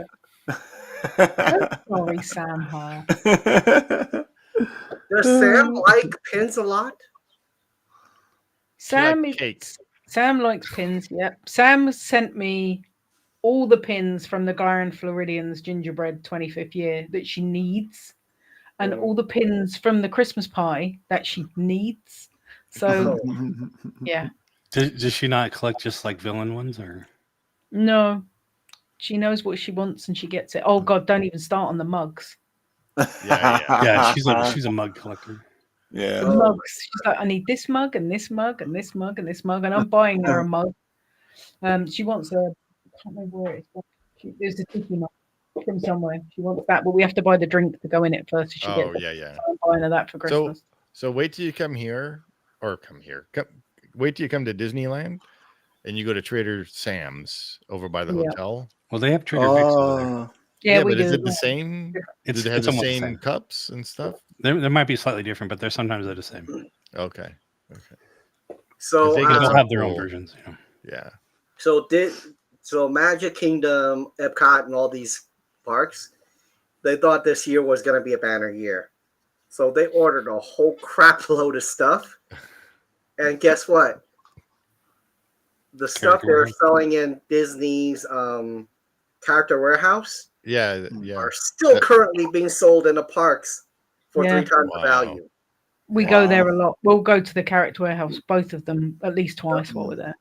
Sorry, Sam. Does Sam like pins a lot? Sam likes pins. Yep. Sam sent me all the pins from the Guy and Floridian's gingerbread 25th year that she needs, and all the pins from the Christmas pie that she needs. So, yeah. Does she not collect just like villain ones, or? No, she knows what she wants and she gets it. Oh God, don't even start on the mugs. Yeah. She's a mug collector. Yeah. The mugs. She's like, I need this mug and this mug and this mug and this mug, and I'm buying her a mug. She wants a. I can't remember where it is. There's a tiki mug from somewhere. She wants that, but we have to buy the drink to go in it first. So she gets yeah. So I'm buying her that for Christmas. So wait till you come here. Wait till you come to Disneyland, and you go to Trader Sam's over by the hotel. Well, they have Trader Vic's over there. Yeah, we but do. is it the same? Does it have the same cups and stuff? There might be slightly different, but sometimes they're the same. Okay. So they all have their own versions. Yeah. So Magic Kingdom, Epcot, and all these parks, they thought this year was going to be a banner year. So they ordered a whole crap load of stuff. And guess what? The stuff they're selling in Disney's character warehouse are still currently being sold in the parks for 3 times the value. We go there a lot. We'll go to the character warehouse, both of them, at least twice while we're there.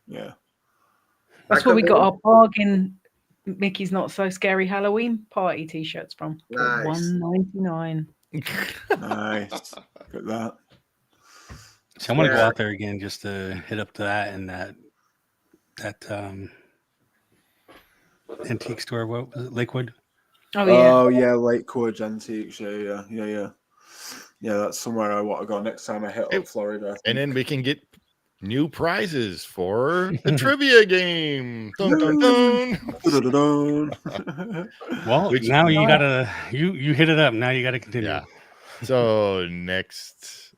Yeah. That's where we got our bargain Mickey's Not So Scary Halloween Party t-shirts from for $1.99. Nice. Look at that. So I'm gonna go out there again just to hit up to that and that antique store. What was it? Lakewood. Oh yeah, Lakewood Antiques. Yeah. That's somewhere I want to go next time I hit up Florida. And then we can get new prizes for the trivia game. Dun, dun, dun. Well, now you gotta you hit it up. Now you gotta continue. Yeah. So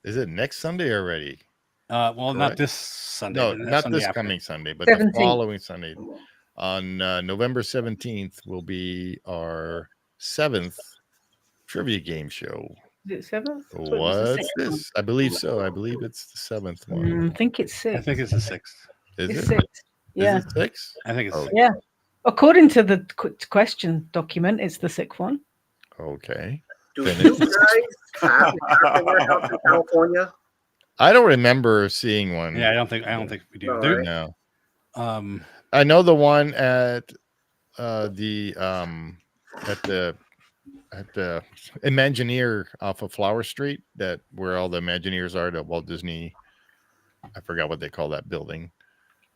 is it next Sunday already? Well, Correct? not this Sunday. No, not Sunday this after. coming Sunday, but 17th. the following Sunday. On November 17th will be our 7th trivia game show. Is it 7th? What's this? I believe so. I believe it's the 7th one. I think it's 6. I think it's the 6th. Is It's it? 6. Yeah. Is it 6? I think it's 6th. Yeah. According to the question document, it's the 6th one. Okay. Do you guys have a warehouse in California? I don't remember seeing one. Yeah, I don't think we do. No, No. I know the one at the Imagineer off of Flower Street, that where all the Imagineers are, the Walt Disney. I forgot what they call that building.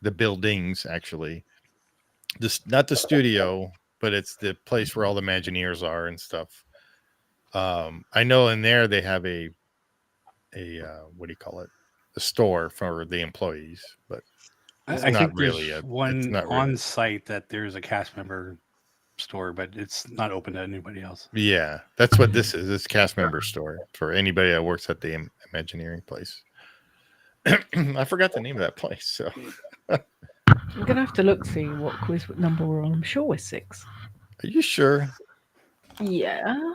The buildings, actually. Not the studio, but it's the place where all the Imagineers are and stuff. I know in there they have a what do you call it? A store for the employees, but it's I not think really there's a one not on really. site that there's a cast member store, but it's not open to anybody else. Yeah, that's what this is. It's cast member store for anybody that works at the Imagineering place. I forgot the name of that place. So I'm gonna have to look see what quiz number we're on. I'm sure we're 6. are you sure? Yeah.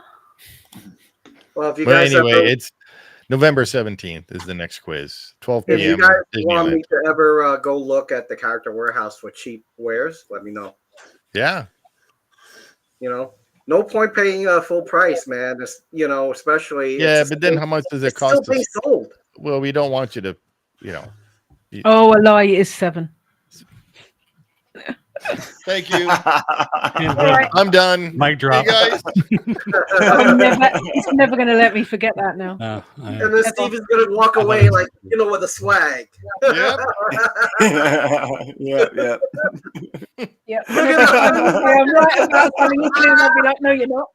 Well, if you But guys anyway, it's November 17th is the next quiz. 12 if p.m. you guys want Disneyland. me to ever go look at the character warehouse for cheap wares, let me know. Yeah. No point paying full price, man. Just, especially. Yeah, but then how much does it cost still being us? sold. Well, we don't want you to, Oh, a lie. It is 7. Thank you. Right. I'm done. Mic drop. Hey guys. He's never going to let me forget that now. And then Steve is going to walk away like, with a swag. Yep. Yeah. Yeah. I'm right about telling you to. I'll be like, no, you're not.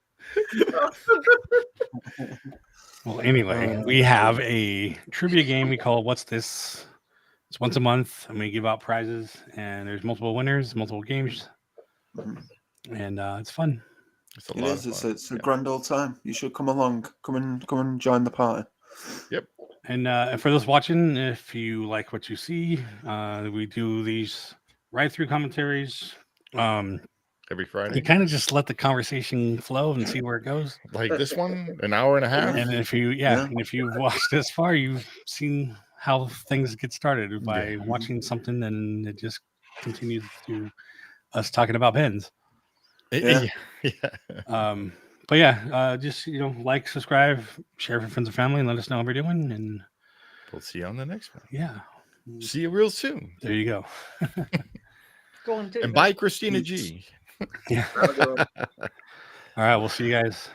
Well, anyway, we have a trivia game we call What's This? It's once a month, and we give out prizes, and there's multiple winners, multiple games, and it's fun. It's a lot of fun. It's a grand old time. You should come along. Come and join the party. Yep. And for those watching, if you like what you see, we do these ride-through commentaries. Every Friday. You kind of just let the conversation flow and see where it goes. Like this one, an hour and a half. And if you've watched this far, you've seen how things get started by watching something, and it just continues to us talking about pens. Yeah. But yeah, just like, subscribe, share with friends and family, and let us know how we're doing. And we'll see you on the next one. Yeah. See you real soon. There you go. Go on, do and bye, Christina G. Yeah. All right, we'll see you guys.